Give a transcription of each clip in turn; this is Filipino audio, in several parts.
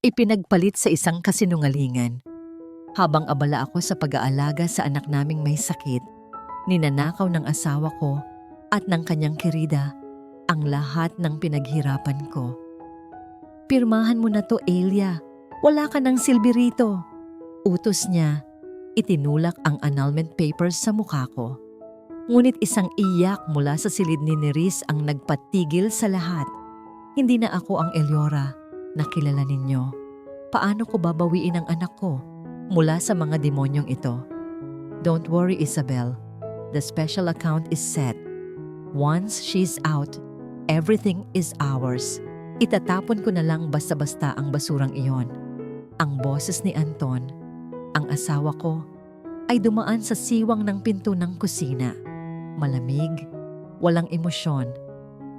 ipinagpalit sa isang kasinungalingan. Habang abala ako sa pag-aalaga sa anak naming may sakit, ninanakaw ng asawa ko at ng kanyang kirida ang lahat ng pinaghirapan ko. "Pirmahan mo na to, Elia. Wala ka ng silbi rito." Utos niya. Itinulak ang annulment papers sa mukha ko. Ngunit isang iyak mula sa silid ni Neris ang nagpatigil sa lahat. Hindi na ako ang Eliora na kilala ninyo. Paano ko babawiin ang anak ko mula sa mga demonyong ito? Don't worry, Isabel. The special account is set. Once she's out, everything is ours. Itatapon ko na lang basta-basta ang basurang iyon. Ang boses ni Anton, ang asawa ko, ay dumaan sa siwang ng pinto ng kusina. Malamig, walang emosyon,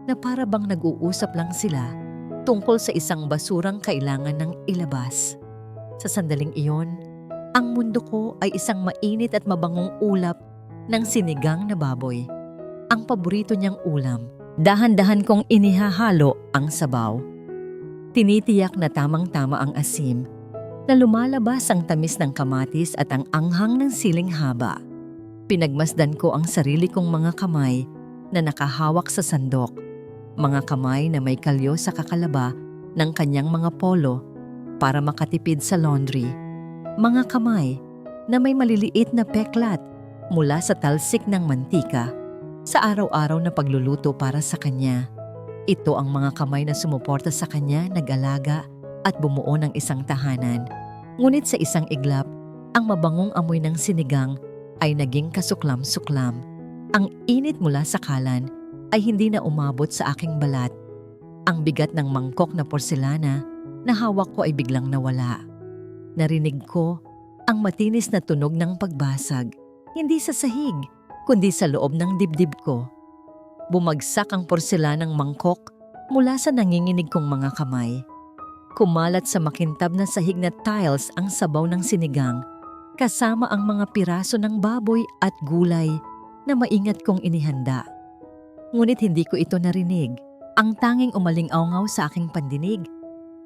na para bang nag-uusap lang sila tungkol sa isang basurang kailangan ng ilabas. Sa sandaling iyon, ang mundo ko ay isang mainit at mabangong ulap ng sinigang na baboy. Ang paborito niyang ulam, dahan-dahan kong inihahalo ang sabaw. Tinitiyak na tamang-tama ang asim, na lumalabas ang tamis ng kamatis at ang anghang ng siling haba. Pinagmasdan ko ang sarili kong mga kamay na nakahawak sa sandok, mga kamay na may kalyo sa kakalaba ng kanyang mga polo para makatipid sa laundry, mga kamay na may maliliit na peklat mula sa talsik ng mantika sa araw-araw na pagluluto para sa kanya. Ito ang mga kamay na sumuporta sa kanya, nag-alaga at bumuo ng isang tahanan. Ngunit sa isang iglap, ang mabangong amoy ng sinigang ay naging kasuklam-suklam. Ang init mula sa kalan ay hindi na umabot sa aking balat. Ang bigat ng mangkok na porselana na hawak ko ay biglang nawala. Narinig ko ang matinis na tunog ng pagbasag, hindi sa sahig, kundi sa loob ng dibdib ko. Bumagsak ang porselanang mangkok mula sa nanginginig kong mga kamay. Kumalat sa makintab na sahig na tiles ang sabaw ng sinigang, kasama ang mga piraso ng baboy at gulay na maingat kong inihanda. Ngunit hindi ko ito narinig. Ang tanging umaling-awngaw sa aking pandinig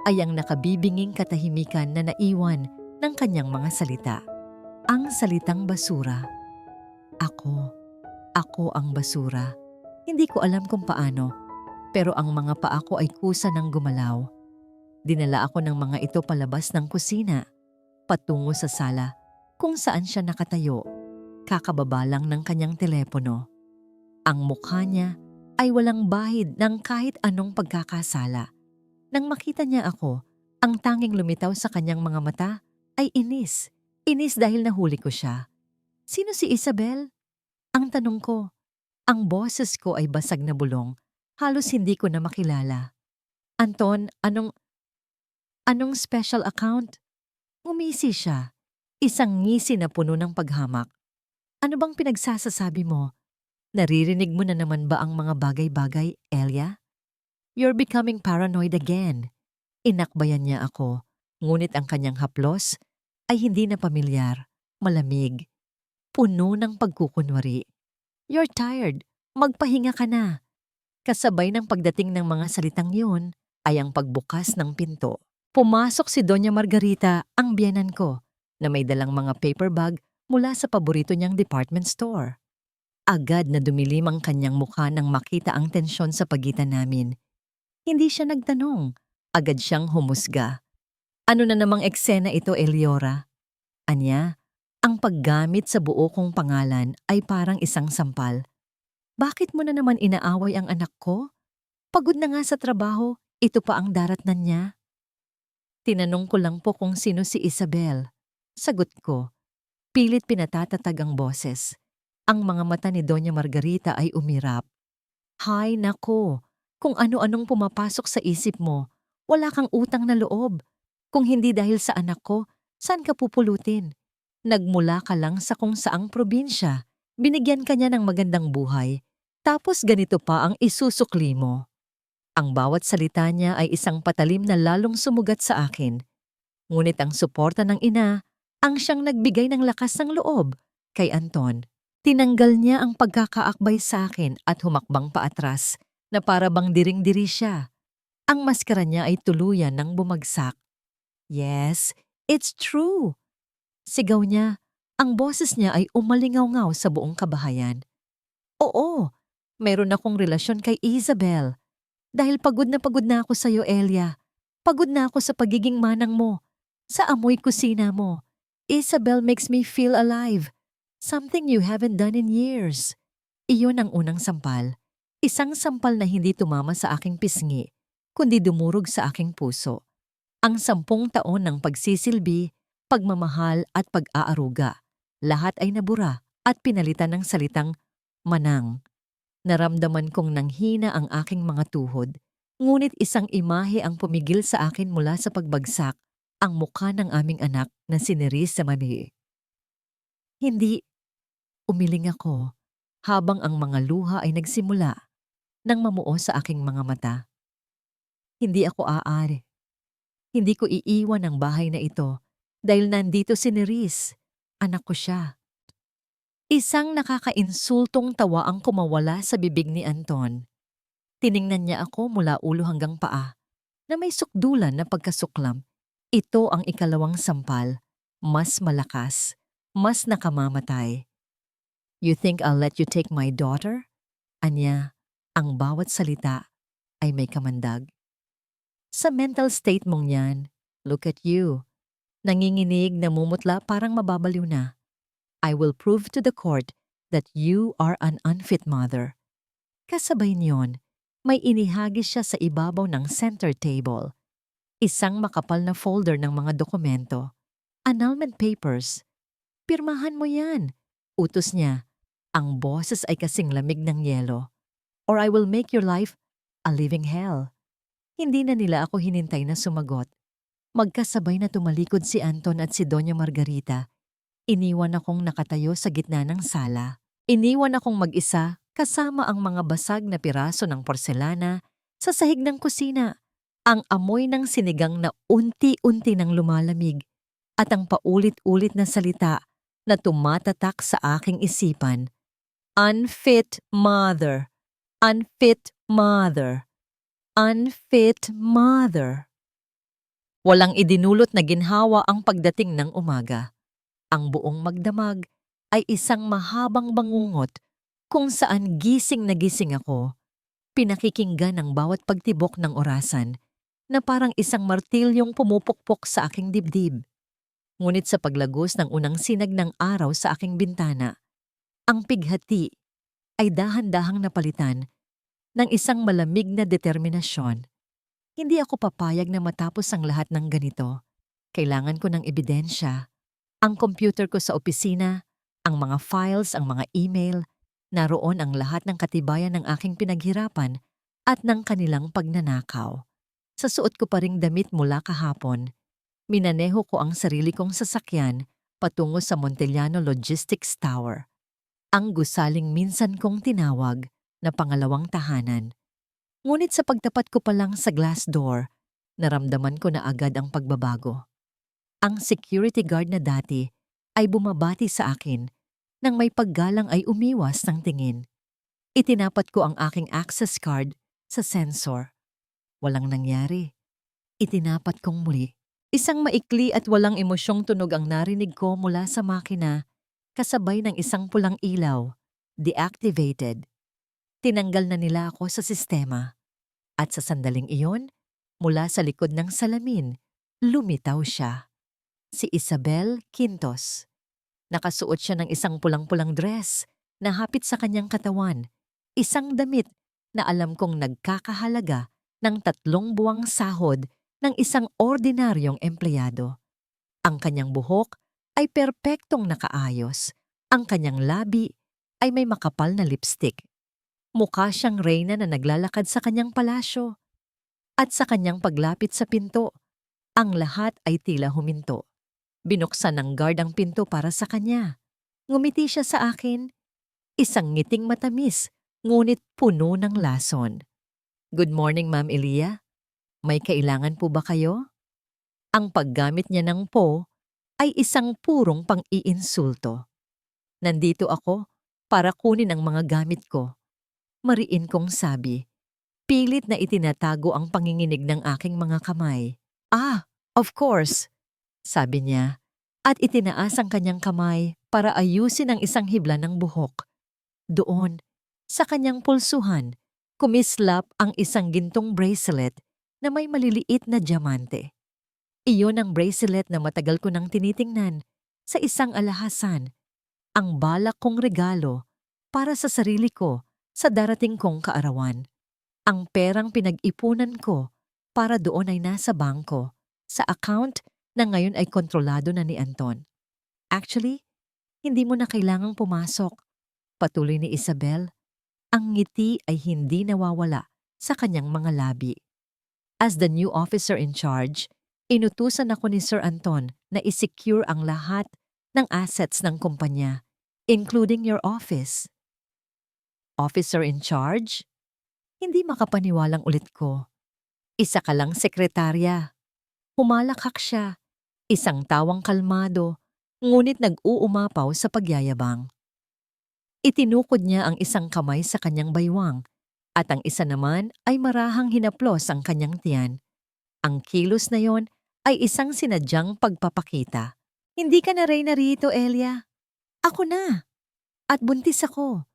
ay ang nakabibinging katahimikan na naiwan ng kanyang mga salita. Ang salitang basura. Ako ang basura. Hindi ko alam kung paano, pero ang mga paa ko ay kusa ng gumalaw. Dinala ako ng mga ito palabas ng kusina, patungo sa sala kung saan siya nakatayo, kakababa lang ng kanyang telepono. Ang mukha niya ay walang bahid ng kahit anong pagkakasala. Nang makita niya ako, ang tanging lumitaw sa kanyang mga mata ay inis. Inis dahil nahuli ko siya. "Sino si Isabel?" Ang tanong ko. Ang boses ko ay basag na bulong. Halos hindi ko na makilala. "Anton, anong special account?" Ngumisi siya. Isang ngisi na puno ng paghamak. "Ano bang pinagsasasabi mo? Naririnig mo na naman ba ang mga bagay-bagay, Elia? You're becoming paranoid again." Inakbayan niya ako, ngunit ang kanyang haplos ay hindi na pamilyar, malamig, puno ng pagkukunwari. "You're tired. Magpahinga ka na." Kasabay ng pagdating ng mga salitang yun ay ang pagbukas ng pinto. Pumasok si Doña Margarita, ang biyenan ko, na may dalang mga paper bag mula sa paborito niyang department store. Agad na dumilim ang kanyang mukha nang makita ang tensyon sa pagitan namin. Hindi siya nagtanong. Agad siyang humusga. "Ano na namang eksena ito, Eliora?" Anya, ang paggamit sa buo kong pangalan ay parang isang sampal. "Bakit mo na naman inaaway ang anak ko? Pagod na nga sa trabaho, ito pa ang daratnan niya." Tinanong ko lang po kung sino si Isabel. Sagot ko. Pilit pinatatatag ang boses. Ang mga mata ni Doña Margarita ay umirap. "Hay nako, kung ano-anong pumapasok sa isip mo, wala kang utang na loob. Kung hindi dahil sa anak ko, saan ka pupulutin? Nagmula ka lang sa kung saang probinsya, binigyan ka niya ng magandang buhay, tapos ganito pa ang isusukli mo." Ang bawat salita niya ay isang patalim na lalong sumugat sa akin. Ngunit ang suporta ng ina ang siyang nagbigay ng lakas ng loob kay Anton. Tinanggal niya ang pagkakaakbay sa akin at humakbang paatras na para bang diring-diri siya. Ang maskara niya ay tuluyan ng bumagsak. Yes, it's true. Sigaw niya. Ang boses niya ay umalingaw-ngaw sa buong kabahayan. Oo, meron akong relasyon kay Isabel. Dahil pagod na ako sa'yo, Elia. Pagod na ako sa pagiging manang mo. Sa amoy kusina mo. Isabel makes me feel alive. Something you haven't done in years. Iyon ang unang sampal. Isang sampal na hindi tumama sa aking pisngi, kundi dumurog sa aking puso. Ang 10 taon ng pagsisilbi, pagmamahal at pag-aaruga. Lahat ay nabura at pinalitan ng salitang manang. Naramdaman kong nanghina ang aking mga tuhod, ngunit isang imahe ang pumigil sa akin mula sa pagbagsak, ang mukha ng aming anak na si Nerissa Marie. Hindi, umiling ako, habang ang mga luha ay nagsimula nang mamuo sa aking mga mata. Hindi ako aari. Hindi ko iiwan ang bahay na ito dahil nandito si Neris. Anak ko siya. Isang nakakainsultong tawa ang kumawala sa bibig ni Anton. Tiningnan niya ako mula ulo hanggang paa na may sukdulan na pagkasuklam. Ito ang ikalawang sampal. Mas malakas. Mas nakamamatay. You think I'll let you take my daughter? Anya, ang bawat salita ay may kamandag. Sa mental state mong yan, look at you. Nanginginig, namumutla, parang mababaliw na. I will prove to the court that you are an unfit mother. Kasabay niyon, may inihagis siya sa ibabaw ng center table. Isang makapal na folder ng mga dokumento. Annulment papers. Pirmahan mo yan. Utos niya. Ang boses ay kasing lamig ng yelo. Or I will make your life a living hell. Hindi na nila ako hinintay na sumagot. Magkasabay na tumalikod si Anton at si Doña Margarita. Iniwan akong nakatayo sa gitna ng sala. Iniwan akong mag-isa kasama ang mga basag na piraso ng porselana sa sahig ng kusina. Ang amoy ng sinigang na unti-unti nang lumalamig at ang paulit-ulit na salita na tumatatak sa aking isipan. Unfit mother. Unfit mother. Unfit mother. Walang idinulot na ginhawa ang pagdating ng umaga. Ang buong magdamag ay isang mahabang bangungot kung saan gising na gising ako, pinakikinggan ang bawat pagtibok ng orasan na parang isang martilyong pumupukpok sa aking dibdib. Ngunit sa paglagos ng unang sinag ng araw sa aking bintana, ang pighati ay dahan-dahang napalitan ng isang malamig na determinasyon. Hindi ako papayag na matapos ang lahat ng ganito. Kailangan ko ng ebidensya. Ang computer ko sa opisina, ang mga files, ang mga email, naroon ang lahat ng katibayan ng aking pinaghirapan at ng kanilang pagnanakaw. Sa suot ko pa ring damit mula kahapon, minaneho ko ang sarili kong sasakyan patungo sa Montellano Logistics Tower. Ang gusaling minsan kong tinawag na pangalawang tahanan. Ngunit sa pagtapat ko pa lang sa glass door, naramdaman ko na agad ang pagbabago. Ang security guard na dati ay bumabati sa akin nang may paggalang ay umiwas ng tingin. Itinapat ko ang aking access card sa sensor. Walang nangyari. Itinapat kong muli. Isang maikli at walang emosyong tunog ang narinig ko mula sa makina, kasabay ng isang pulang ilaw, deactivated. Tinanggal na nila ako sa sistema. At sa sandaling iyon, mula sa likod ng salamin, lumitaw siya. Si Isabel Quintos. Nakasuot siya ng isang pulang-pulang dress na hapit sa kanyang katawan, isang damit na alam kong nagkakahalaga ng 3 buwang sahod ng isang ordinaryong empleyado. Ang kanyang buhok ay perpektong nakaayos. Ang kanyang labi ay may makapal na lipstick. Mukha siyang reyna na naglalakad sa kanyang palasyo. At sa kanyang paglapit sa pinto, ang lahat ay tila huminto. Binuksan ng guard ang pinto para sa kanya. Ngumiti siya sa akin. Isang ngiting matamis, ngunit puno ng lason. Good morning, Ma'am Elia. May kailangan po ba kayo? Ang paggamit niya ng po ay isang purong pang-iinsulto. Nandito ako para kunin ang mga gamit ko. Mariin kong sabi. Pilit na itinatago ang panginginig ng aking mga kamay. Ah, Of course, sabi niya, at itinaas ang kanyang kamay para ayusin ang isang hibla ng buhok. Doon, sa kanyang pulsuhan, kumislap ang isang gintong bracelet na may maliliit na diamante. Iyon ang bracelet na matagal ko nang tinitingnan sa isang alhasan, ang balak kong regalo para sa sarili ko sa darating kong kaarawan. Ang perang pinag-ipunan ko para doon ay nasa bangko, sa account na ngayon ay kontrolado na ni Anton. Actually, hindi mo na kailangang pumasok. Patuloy ni Isabel, ang ngiti ay hindi nawawala sa kanyang mga labi. As the new officer in charge, inutusan ako ni Sir Anton na isecure ang lahat ng assets ng kumpanya, including your office. Officer in charge? Hindi makapaniwalang ulit ko. Isa ka lang sekretarya. Humalakhak siya, isang tawang kalmado, ngunit nag-uumapaw sa pagyayabang. Itinukod niya ang isang kamay sa kanyang baywang at ang isa naman ay marahang hinaplos ang kanyang tiyan. Ang kilos na yon ay isang sinadyang pagpapakita. Hindi ka na reyna rito, Elia. Ako na. At buntis ako.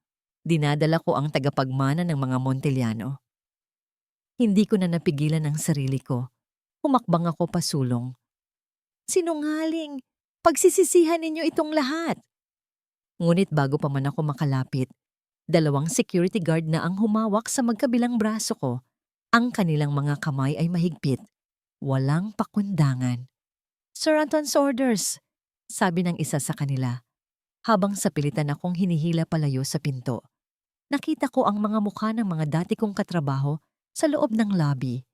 Dinadala ko ang tagapagmana ng mga Monteliano. Hindi ko na napigilan ang sarili ko. Humakbang ako pasulong. Sinungaling! Pagsisisihan ninyo itong lahat. Ngunit bago pa man ako makalapit, 2 security guard na ang humawak sa magkabilang braso ko. Ang kanilang mga kamay ay mahigpit. Walang pakundangan. Sir Anton's orders, sabi ng isa sa kanila. Habang sa pilitan akong hinihila palayo sa pinto, nakita ko ang mga mukha ng mga dati kong katrabaho sa loob ng lobby.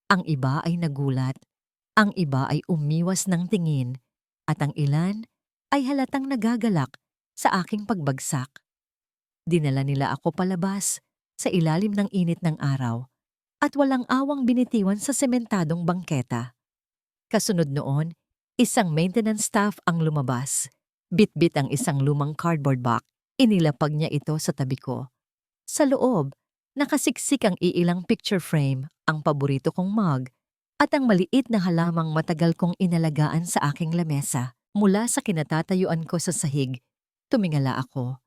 Ang iba ay nagulat, ang iba ay umiwas ng tingin, at ang ilan ay halatang nagagalak sa aking pagbagsak. Dinala nila ako palabas sa ilalim ng init ng araw at walang awang binitiwan sa sementadong bangketa. Kasunod noon, isang maintenance staff ang lumabas. Bitbit ang isang lumang cardboard box. Inilapag niya ito sa tabi ko. Sa loob, nakasiksik ang iilang picture frame, ang paborito kong mug, at ang maliit na halamang matagal kong inalagaan sa aking lamesa. Mula sa kinatatayuan ko sa sahig, tumingala ako.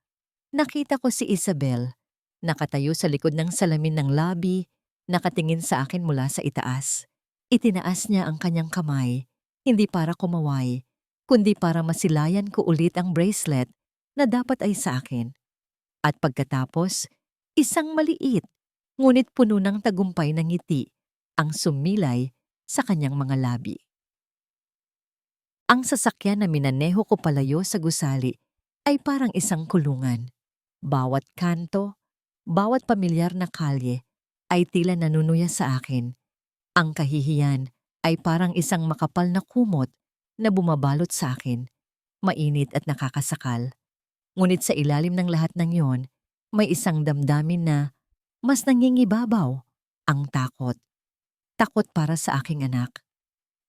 Nakita ko si Isabel, nakatayo sa likod ng salamin ng lobby, nakatingin sa akin mula sa itaas. Itinaas niya ang kanyang kamay, hindi para kumaway, kundi para masilayan ko ulit ang bracelet na dapat ay sa akin. At pagkatapos, isang maliit, ngunit puno ng tagumpay ng ngiti, ang sumilay sa kanyang mga labi. Ang sasakyan na minaneho ko palayo sa gusali ay parang isang kulungan. Bawat kanto, bawat pamilyar na kalye ay tila nanunuya sa akin. Ang kahihiyan ay parang isang makapal na kumot na bumabalot sa akin, mainit at nakakasakal. Ngunit sa ilalim ng lahat ng yon, may isang damdamin na mas nangingibabaw, ang takot. Takot para sa aking anak.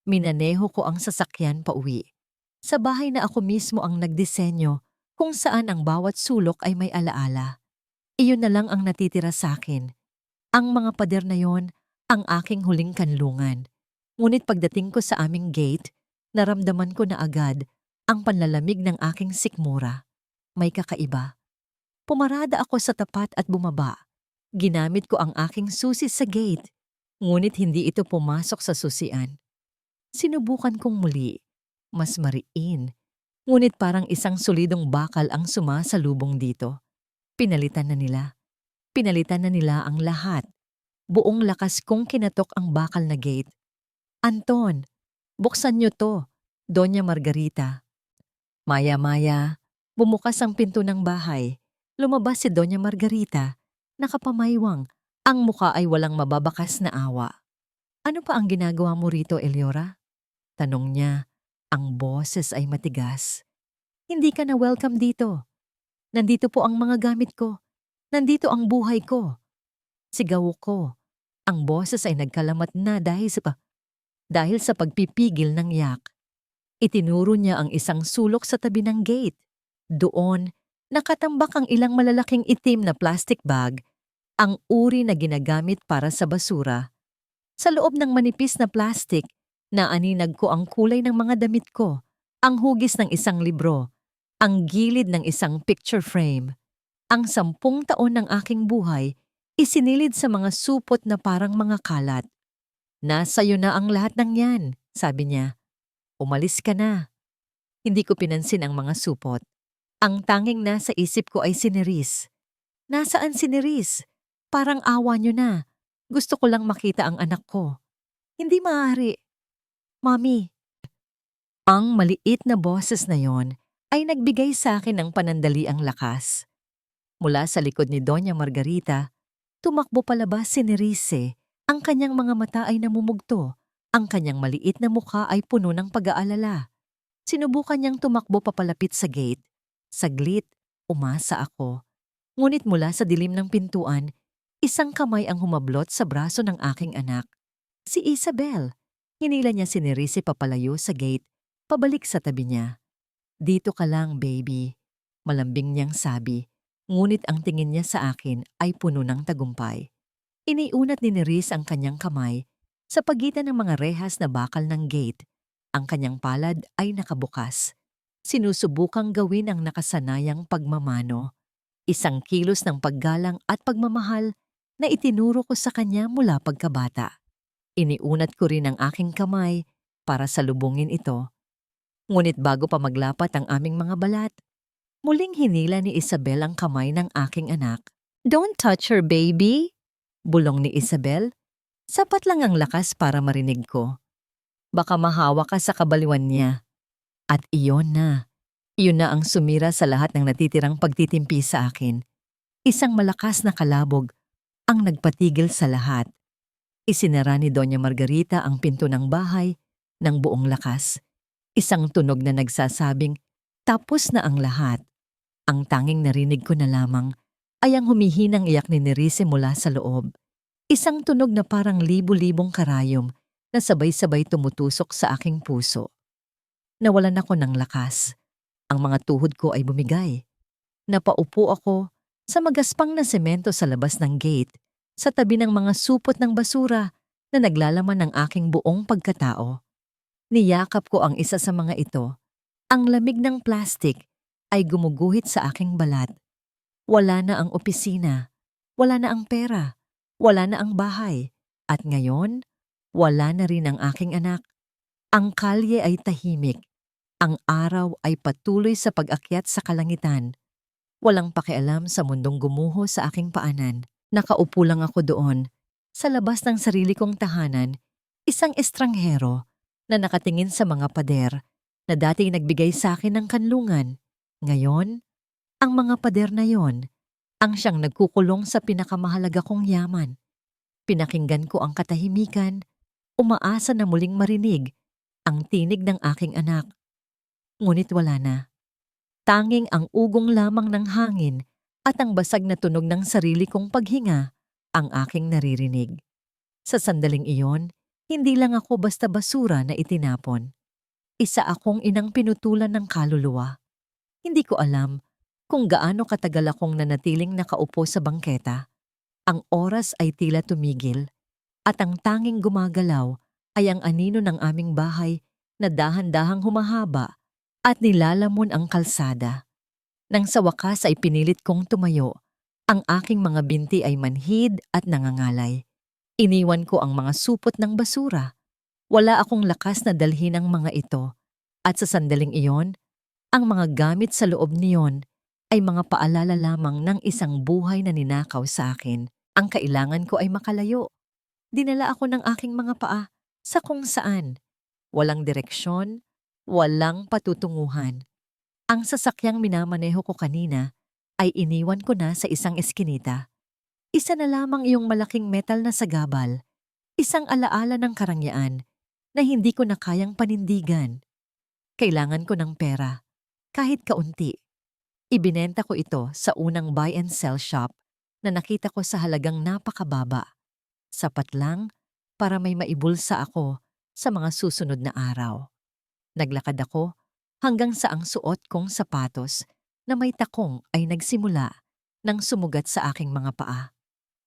Minaneho ko ang sasakyan pauwi. Sa bahay na ako mismo ang nagdisenyo kung saan ang bawat sulok ay may alaala. Iyon na lang ang natitira sa akin. Ang mga pader na yon, ang aking huling kanlungan. Ngunit pagdating ko sa aming gate, naramdaman ko na agad ang panlalamig ng aking sikmura. May kakaiba. Pumarada ako sa tapat at bumaba. Ginamit ko ang aking susi sa gate, ngunit hindi ito pumasok sa susian. Sinubukan kong muli, mas mariin, ngunit parang isang solidong bakal ang sumasalubong dito. Pinalitan na nila. Pinalitan na nila ang lahat. Buong lakas kong kinatok ang bakal na gate. Anton, buksan niyo to, Doña Margarita. Maya-maya, bumukas ang pinto ng bahay. Lumabas si Doña Margarita, nakapamaywang, ang muka ay walang mababakas na awa. Ano pa ang ginagawa mo rito, Eliora? Tanong niya, ang boses ay matigas. Hindi ka na welcome dito. Nandito po ang mga gamit ko. Nandito ang buhay ko. Sigaw ko. Ang boses ay nagkalamat na dahil sa pagpipigil ng yak. Itinuro niya ang isang sulok sa tabi ng gate. Doon, nakatambak ang ilang malalaking itim na plastic bag, ang uri na ginagamit para sa basura. Sa loob ng manipis na plastic, Naaninag ko ang kulay ng mga damit ko, ang hugis ng isang libro, ang gilid ng isang picture frame. Ang 10 taon ng aking buhay, isinilid sa mga supot na parang mga kalat. Nasa'yo na ang lahat ng yan, sabi niya. Umalis ka na. Hindi ko pinansin ang mga supot. Ang tanging nasa isip ko ay si Neris. Nasaan si Neris? Parang awa niyo na. Gusto ko lang makita ang anak ko. Hindi maaari. Mami. Ang maliit na boses na yon ay nagbigay sa akin ng panandaliang lakas. Mula sa likod ni Doña Margarita, tumakbo palabas si Nerise. Ang kanyang mga mata ay namumugto. Ang kanyang maliit na mukha ay puno ng pag-aalala. Sinubukan niyang tumakbo papalapit sa gate. Saglit, umasa ako. Ngunit mula sa dilim ng pintuan, isang kamay ang humablot sa braso ng aking anak. Si Isabel. Hinila niya si Nerise papalayo sa gate, pabalik sa tabi niya. Dito ka lang, baby. Malambing niyang sabi. Ngunit ang tingin niya sa akin ay puno ng tagumpay. Iniunat ni Neris ang kanyang kamay sa pagitan ng mga rehas na bakal ng gate. Ang kanyang palad ay nakabukas. Sinusubukang gawin ang nakasanayang pagmamano. Isang kilos ng paggalang at pagmamahal na itinuro ko sa kanya mula pagkabata. Iniunat ko rin ang aking kamay para salubungin ito. Ngunit bago pa maglapat ang aming mga balat, muling hinila ni Isabel ang kamay ng aking anak. Don't touch her, baby! Bulong ni Isabel. Sapat lang ang lakas para marinig ko. Baka mahawa ka sa kabaliwan niya. At iyon na. Iyon na ang sumira sa lahat ng natitirang pagtitimpi sa akin. Isang malakas na kalabog ang nagpatigil sa lahat. Isinara ni Doña Margarita ang pinto ng bahay ng buong lakas. Isang tunog na nagsasabing, tapos na ang lahat. Ang tanging narinig ko na lamang ay ang humihinang iyak ni Nerise mula sa loob. Isang tunog na parang libu-libong karayom na sabay-sabay tumutusok sa aking puso. Nawalan ako ng lakas. Ang mga tuhod ko ay bumigay. Napaupo ako sa magaspang na semento sa labas ng gate, sa tabi ng mga supot ng basura na naglalaman ng aking buong pagkatao. Niyakap ko ang isa sa mga ito. Ang lamig ng plastik ay gumuguhit sa aking balat. Wala na ang opisina, wala na ang pera, wala na ang bahay, at ngayon, wala na rin ang aking anak. Ang kalye ay tahimik, ang araw ay patuloy sa pag-akyat sa kalangitan. Walang pakialam sa mundong gumuho sa aking paanan. Nakaupo lang ako doon, sa labas ng sarili kong tahanan, isang estranghero na nakatingin sa mga pader na dating nagbigay sa akin ng kanlungan. Ngayon, ang mga pader na yon ang siyang nagkukulong sa pinakamahalaga kong yaman. Pinakinggan ko ang katahimikan, umaasa na muling marinig ang tinig ng aking anak. Ngunit wala na. Tanging ang ugong lamang ng hangin at ang basag na tunog ng sarili kong paghinga ang aking naririnig. Sa sandaling iyon, hindi lang ako basta basura na itinapon. Isa akong inang pinutulan ng kaluluwa. Hindi ko alam kung gaano katagal akong nanatiling nakaupo sa bangketa. Ang oras ay tila tumigil at ang tanging gumagalaw ay ang anino ng aming bahay na dahan-dahang humahaba at nilalamon ang kalsada. Nang sa wakas ay pinilit kong tumayo, ang aking mga binti ay manhid at nangangalay. Iniwan ko ang mga supot ng basura. Wala akong lakas na dalhin ang mga ito at sa sandaling iyon, ang mga gamit sa loob niyon ay mga paalala lamang ng isang buhay na ninakaw sa akin. Ang kailangan ko ay makalayo. Dinala ako ng aking mga paa sa kung saan. Walang direksyon, walang patutunguhan. Ang sasakyang minamaneho ko kanina ay iniwan ko na sa isang eskinita. Isa na lamang iyong malaking metal na sagabal. Isang alaala ng karangyaan na hindi ko na kayang panindigan. Kailangan ko ng pera, kahit kaunti. Ibinenta ko ito sa unang buy and sell shop na nakita ko sa halagang napakababa. Sapat lang para may maibulsa ako sa mga susunod na araw. Naglakad ako hanggang sa ang suot kong sapatos na may takong ay nagsimula nang sumugat sa aking mga paa.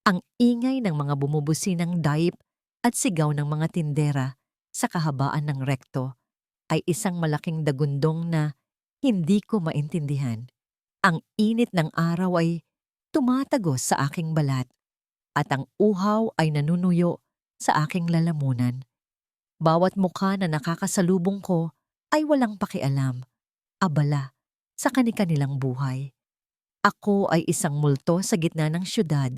Ang ingay ng mga bumubusinang dayip at sigaw ng mga tindera Sa kahabaan ng rekto ay isang malaking dagundong na hindi ko maintindihan. Ang init ng araw ay tumatagos sa aking balat at ang uhaw ay nanunuyo sa aking lalamunan. Bawat mukha na nakakasalubong ko ay walang pakialam, abala sa kani-kanilang buhay. Ako ay isang multo sa gitna ng syudad,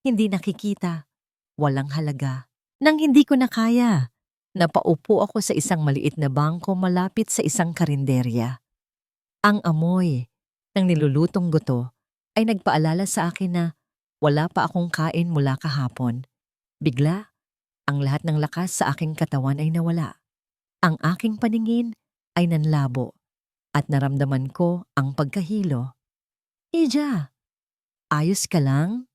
hindi nakikita, walang halaga. Nang hindi ko na kaya, napaupo ako sa isang maliit na bangko malapit sa isang karinderya. Ang amoy ng nilulutong buto ay nagpaalala sa akin na wala pa akong kain mula kahapon. Bigla, ang lahat ng lakas sa aking katawan ay nawala. Ang aking paningin ay nanlabo at naramdaman ko ang pagkahilo. Ija, ayos ka lang?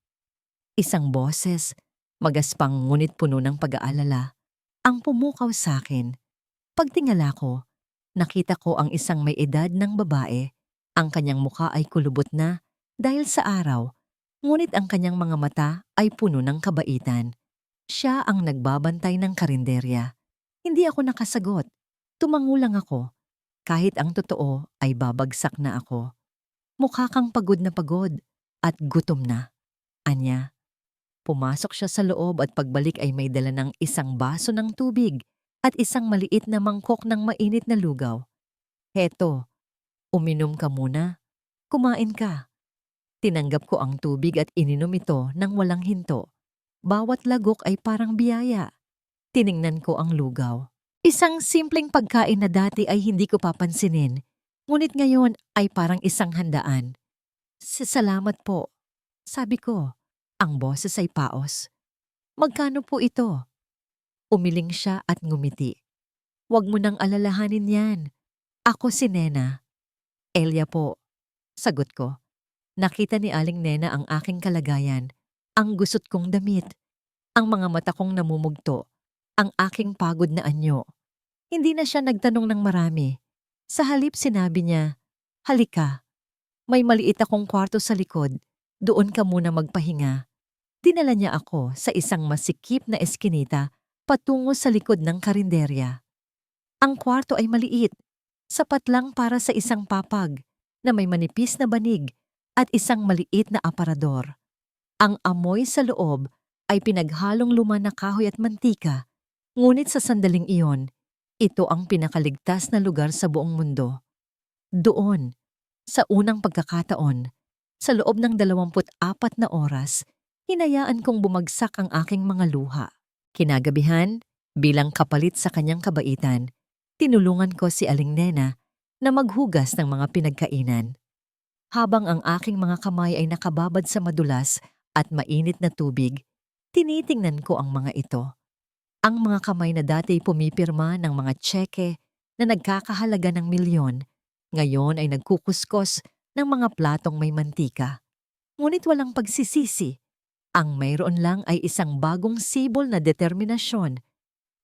Isang boses, magaspang ngunit puno ng pag-aalala, ang pumukaw sa akin. Pagtingala ko, nakita ko ang isang may edad ng babae. Ang kanyang mukha ay kulubot na dahil sa araw, ngunit ang kanyang mga mata ay puno ng kabaitan. Siya ang nagbabantay ng karinderya. Hindi ako nakasagot. Tumango lang ako. Kahit ang totoo ay babagsak na ako. Mukha kang pagod at gutom na. Anya. Pumasok siya sa loob at pagbalik ay may dala ng isang baso ng tubig at isang maliit na mangkok ng mainit na lugaw. Heto, uminom ka muna. Kumain ka. Tinanggap ko ang tubig at ininom ito nang walang hinto. Bawat lagok ay parang biyaya. Tiningnan ko ang lugaw. Isang simpleng pagkain na dati ay hindi ko papansinin, ngunit ngayon ay parang isang handaan. Salamat po, sabi ko. Ang boses ay paos. Magkano po ito? Umiling siya at ngumiti. Huwag mo nang alalahanin yan. Ako si Nena. Elia po, sagot ko. Nakita ni Aling Nena ang aking kalagayan, ang gusot kong damit, ang mga mata kong namumugto, ang aking pagod na anyo. Hindi na siya nagtanong ng marami. Sa halip sinabi niya, halika, may maliit akong kwarto sa likod, doon ka muna magpahinga. Dinala niya ako sa isang masikip na eskinita patungo sa likod ng karinderya. Ang kwarto ay maliit, sapat lang para sa isang papag na may manipis na banig at isang maliit na aparador. Ang amoy sa loob ay pinaghalong luma na kahoy at mantika, ngunit sa sandaling iyon, ito ang pinakaligtas na lugar sa buong mundo. Doon, sa unang pagkakataon, sa loob ng 24 na oras, hinayaan kong bumagsak ang aking mga luha. Kinagabihan, bilang kapalit sa kanyang kabaitan, tinulungan ko si Aling Nena na maghugas ng mga pinagkainan. Habang ang aking mga kamay ay nakababad sa madulas at mainit na tubig, tinitingnan ko ang mga ito. Ang mga kamay na dati pumipirma ng mga tseke na nagkakahalaga ng milyon, ngayon ay nagkukuskos ng mga platong may mantika. Ngunit walang pagsisisi. Ang mayroon lang ay isang bagong sibol na determinasyon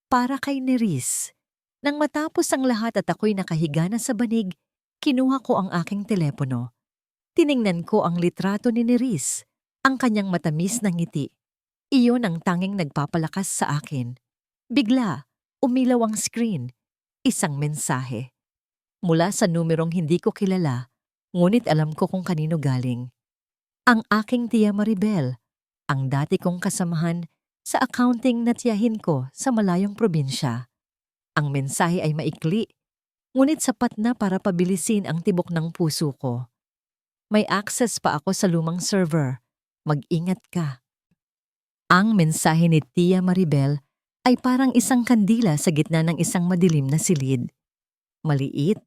para kay Neris. Nang matapos ang lahat at ako'y nakahiga na sa banig, kinuha ko ang aking telepono. Tiningnan ko ang litrato ni Neris, ang kanyang matamis na ngiti. Iyon ang tanging nagpapalakas sa akin. Bigla, umilaw ang screen. Isang mensahe. Mula sa numerong hindi ko kilala, ngunit alam ko kung kanino galing. Ang aking Tia Maribel, ang dati kong kasamahan sa accounting na tiyahin ko sa malayong probinsya. Ang mensahe ay maikli, ngunit sapat na para pabilisin ang tibok ng puso ko. May access pa ako sa lumang server. Mag-ingat ka. Ang mensahe ni Tia Maribel ay parang isang kandila sa gitna ng isang madilim na silid. Maliit,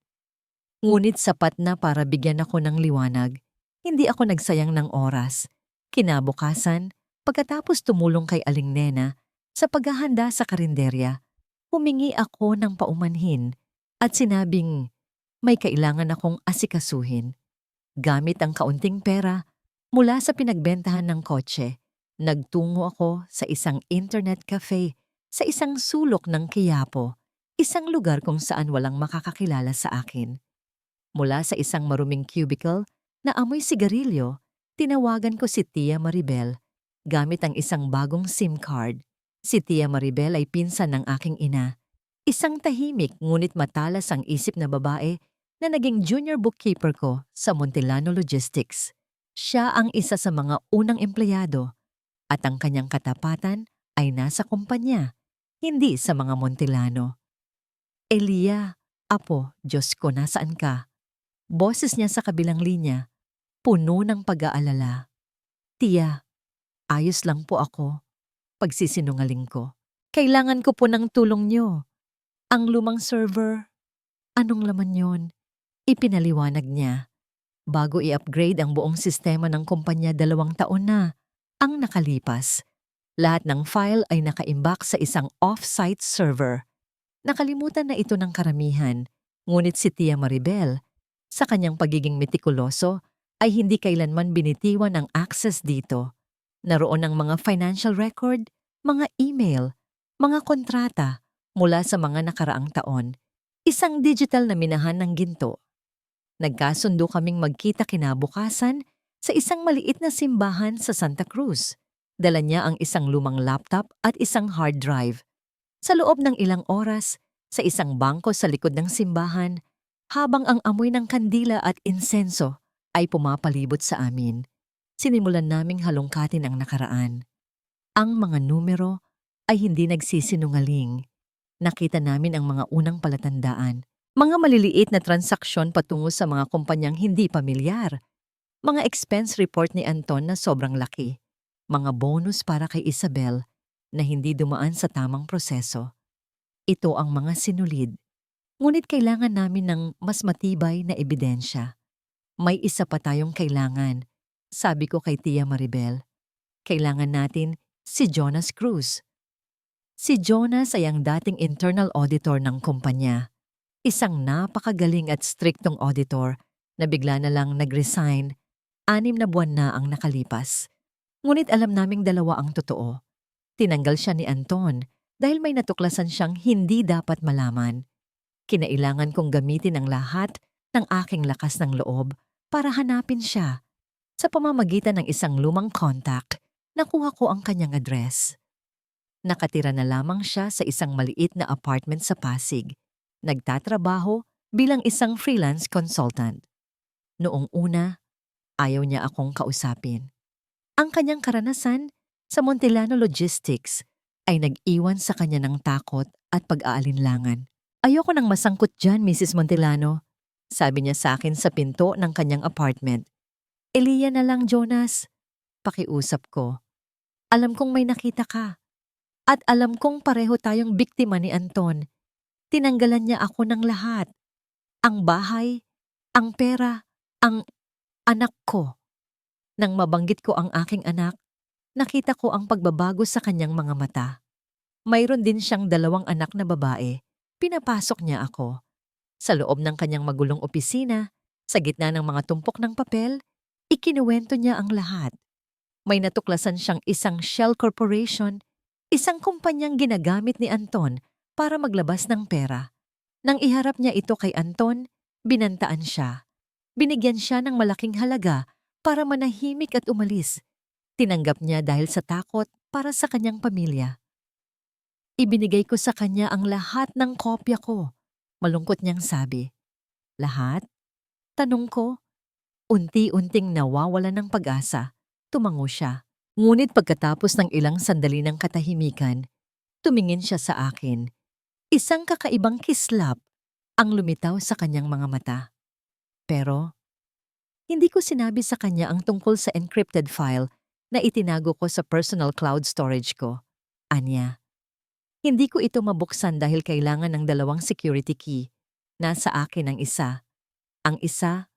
ngunit sapat na para bigyan ako ng liwanag. Hindi ako nagsayang ng oras. Kinabukasan, pagkatapos tumulong kay Aling Nena sa paghahanda sa karinderya, humingi ako ng paumanhin at sinabing may kailangan akong asikasuhin. Gamit ang kaunting pera mula sa pinagbentahan ng kotse, nagtungo ako sa isang internet cafe sa isang sulok ng Quiapo, isang lugar kung saan walang makakakilala sa akin. Mula sa isang maruming cubicle na amoy sigarilyo, tinawagan ko si Tia Maribel gamit ang isang bagong SIM card. Si Tia Maribel ay pinsan ng aking ina. Isang tahimik ngunit matalas ang isip na babae na naging junior bookkeeper ko sa Montellano Logistics. Siya ang isa sa mga unang empleyado at ang kanyang katapatan ay nasa kumpanya, hindi sa mga Montellano. Elia, apo, Diyos ko, nasaan ka? Boses niya sa kabilang linya, puno ng pag-aalala. Tia, ayos lang po ako. Pagsisinungaling ko. Kailangan ko po ng tulong niyo. Ang lumang server. Anong laman yon? Ipinaliwanag niya. Bago i-upgrade ang buong sistema ng kumpanya 2 taon na ang nakalipas. Lahat ng file ay nakaimbak sa isang off-site server. Nakalimutan na ito ng karamihan, ngunit si Tia Maribel, sa kanyang pagiging metikuloso, ay hindi kailanman binitiwan ang access dito. Naroon ang mga financial record, mga email, mga kontrata mula sa mga nakaraang taon. Isang digital na minahan ng ginto. Nagkasundo kaming magkita kinabukasan sa isang maliit na simbahan sa Santa Cruz. Dala niya ang isang lumang laptop at isang hard drive. Sa loob ng ilang oras, sa isang bangko sa likod ng simbahan, habang ang amoy ng kandila at insenso ay pumapalibot sa amin, sinimulan naming halongkatin ang nakaraan. Ang mga numero ay hindi nagsisinungaling. Nakita namin ang mga unang palatandaan. Mga maliliit na transaksyon patungo sa mga kumpanyang hindi pamilyar. Mga expense report ni Anton na sobrang laki. Mga bonus para kay Isabel na hindi dumaan sa tamang proseso. Ito ang mga sinulid. Ngunit kailangan namin ng mas matibay na ebidensya. May isa pa tayong kailangan, sabi ko kay Tia Maribel. Kailangan natin si Jonas Cruz. Si Jonas ay ang dating internal auditor ng kumpanya. Isang napakagaling at striktong auditor na bigla na lang nag-resign, 6 na buwan na ang nakalipas. Ngunit alam naming dalawa ang totoo. Tinanggal siya ni Anton dahil may natuklasan siyang hindi dapat malaman. Kinailangan kong gamitin ang lahat ng aking lakas ng loob para hanapin siya. Sa pamamagitan ng isang lumang contact, nakuha ko ang kanyang address. Nakatira na lamang siya sa isang maliit na apartment sa Pasig. Nagtatrabaho bilang isang freelance consultant. Noong una, ayaw niya akong kausapin. Ang kanyang karanasan sa Montellano Logistics ay nag-iwan sa kanya ng takot at pag-aalinlangan. Ayoko nang masangkot dyan, Mrs. Montellano, sabi niya sa akin sa pinto ng kanyang apartment. Elia na lang, Jonas. Pakiusap ko. Alam kong may nakita ka. At alam kong pareho tayong biktima ni Anton. Tinanggalan niya ako ng lahat. Ang bahay, ang pera, ang anak ko. Nang mabanggit ko ang aking anak, nakita ko ang pagbabago sa kanyang mga mata. Mayroon din siyang 2 anak na babae. Pinapasok niya ako. Sa loob ng kanyang magulong opisina, sa gitna ng mga tumpok ng papel, ikinuwento niya ang lahat. May natuklasan siyang isang shell corporation, isang kumpanyang ginagamit ni Anton para maglabas ng pera. Nang iharap niya ito kay Anton, binantaan siya. Binigyan siya ng malaking halaga para manahimik at umalis. Tinanggap niya dahil sa takot para sa kanyang pamilya. Ibinigay ko sa kanya ang lahat ng kopya ko. Malungkot niyang sabi. Lahat? Tanong ko. Unti-unting nawawala ng pag-asa. Tumango siya. Ngunit pagkatapos ng ilang sandali ng katahimikan, tumingin siya sa akin. Isang kakaibang kislap ang lumitaw sa kanyang mga mata. Pero, hindi ko sinabi sa kanya ang tungkol sa encrypted file na itinago ko sa personal cloud storage ko. Anya, hindi ko ito mabuksan dahil kailangan ng 2 security key. Nasa akin ang isa. Ang isa,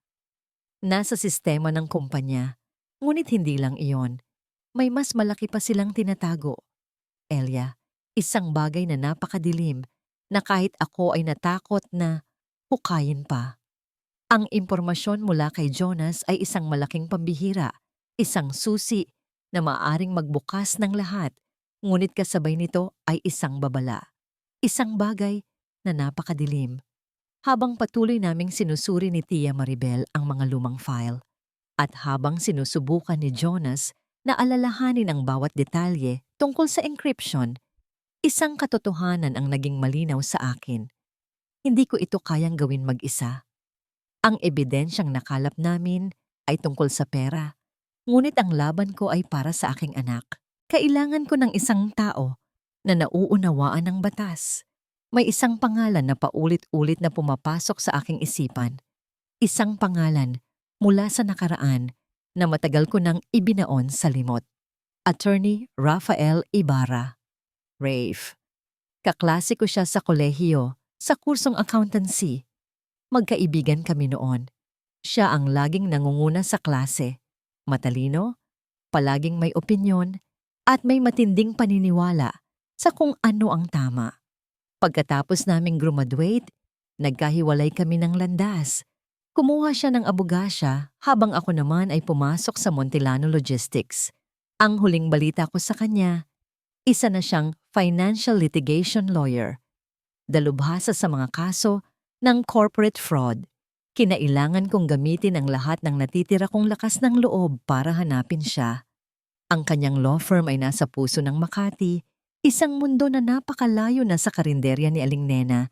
nasa sistema ng kumpanya. Ngunit hindi lang iyon. May mas malaki pa silang tinatago. Elia, isang bagay na napakadilim na kahit ako ay natakot na hukayin pa. Ang impormasyon mula kay Jonas ay isang malaking pambihira, isang susi na maaaring magbukas ng lahat, ngunit kasabay nito ay isang babala. Isang bagay na napakadilim. Habang patuloy naming sinusuri ni Tia Maribel ang mga lumang file, at habang sinusubukan ni Jonas na alalahanin ang bawat detalye tungkol sa encryption, Isang katotohanan ang naging malinaw sa akin. Hindi ko ito kayang gawin mag-isa. Ang ebidensyang nakalap namin ay tungkol sa pera, ngunit ang laban ko ay para sa aking anak. Kailangan ko ng isang tao na nauunawaan ng batas. May isang pangalan na paulit-ulit na pumapasok sa aking isipan. Isang pangalan mula sa nakaraan na matagal ko nang ibinaon sa limot. Attorney Rafael Ibarra. Rafe. Kaklase ko siya sa kolehiyo, sa kursong accountancy. Magkaibigan kami noon. Siya ang laging nangunguna sa klase. Matalino, palaging may opinyon, at may matinding paniniwala sa kung ano ang tama. Pagkatapos naming graduate, nagkahiwalay kami ng landas. Kumuha siya ng abogasya habang ako naman ay pumasok sa Montellano Logistics. Ang huling balita ko sa kanya, isa na siyang financial litigation lawyer. Dalubhasa sa mga kaso ng corporate fraud. Kinailangan kong gamitin ang lahat ng natitira kong lakas ng loob para hanapin siya. Ang kanyang law firm ay nasa puso ng Makati, isang mundo na napakalayo na sa karinderya ni Aling Nena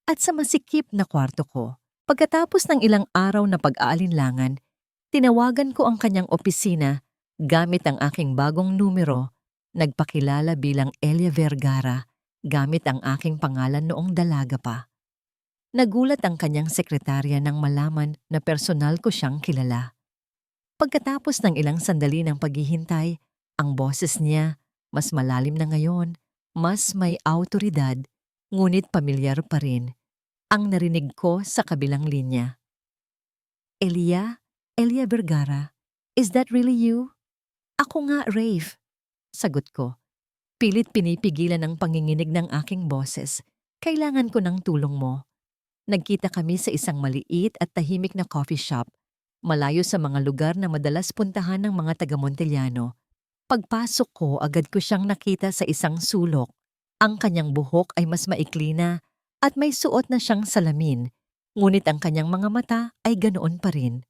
at sa masikip na kwarto ko. Pagkatapos ng ilang araw na pag-aalinlangan, tinawagan ko ang kanyang opisina gamit ang aking bagong numero, nagpakilala bilang Elia Vergara gamit ang aking pangalan noong dalaga pa. Nagulat ang kanyang sekretarya nang malaman na personal ko siyang kilala. Pagkatapos ng ilang sandali ng paghihintay, ang boses niya, mas malalim na ngayon, mas may awtoridad, ngunit pamilyar pa rin, ang narinig ko sa kabilang linya. Elia Vergara, is that really you? Ako nga, Rafe. Sagot ko. Pilit pinipigilan ang panginginig ng aking boses. Kailangan ko ng tulong mo. Nagkita kami sa isang maliit at tahimik na coffee shop, malayo sa mga lugar na madalas puntahan ng mga taga-Montellano. Pagpasok ko, agad ko siyang nakita sa isang sulok. Ang kanyang buhok ay mas maikli na at may suot na siyang salamin, ngunit ang kanyang mga mata ay ganoon pa rin.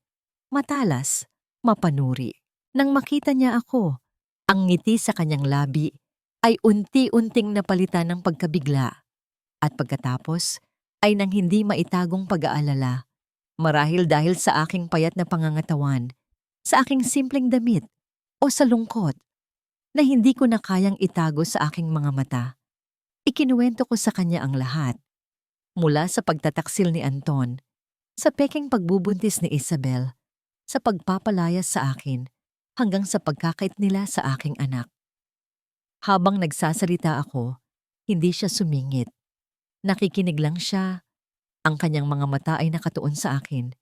Matalas, mapanuri. Nang makita niya ako, ang ngiti sa kanyang labi ay unti-unting napalitan ng pagkabigla. At pagkatapos ay nang hindi maitagong pag-aalala, marahil dahil sa aking payat na pangangatawan, sa aking simpleng damit, o sa lungkot, na hindi ko na kayang itago sa aking mga mata. Ikinuwento ko sa kanya ang lahat. Mula sa pagtataksil ni Anton, sa peking pagbubuntis ni Isabel, sa pagpapalayas sa akin, hanggang sa pagkakait nila sa aking anak. Habang nagsasalita ako, hindi siya sumingit. Nakikinig lang siya. Ang kanyang mga mata ay nakatuon sa akin.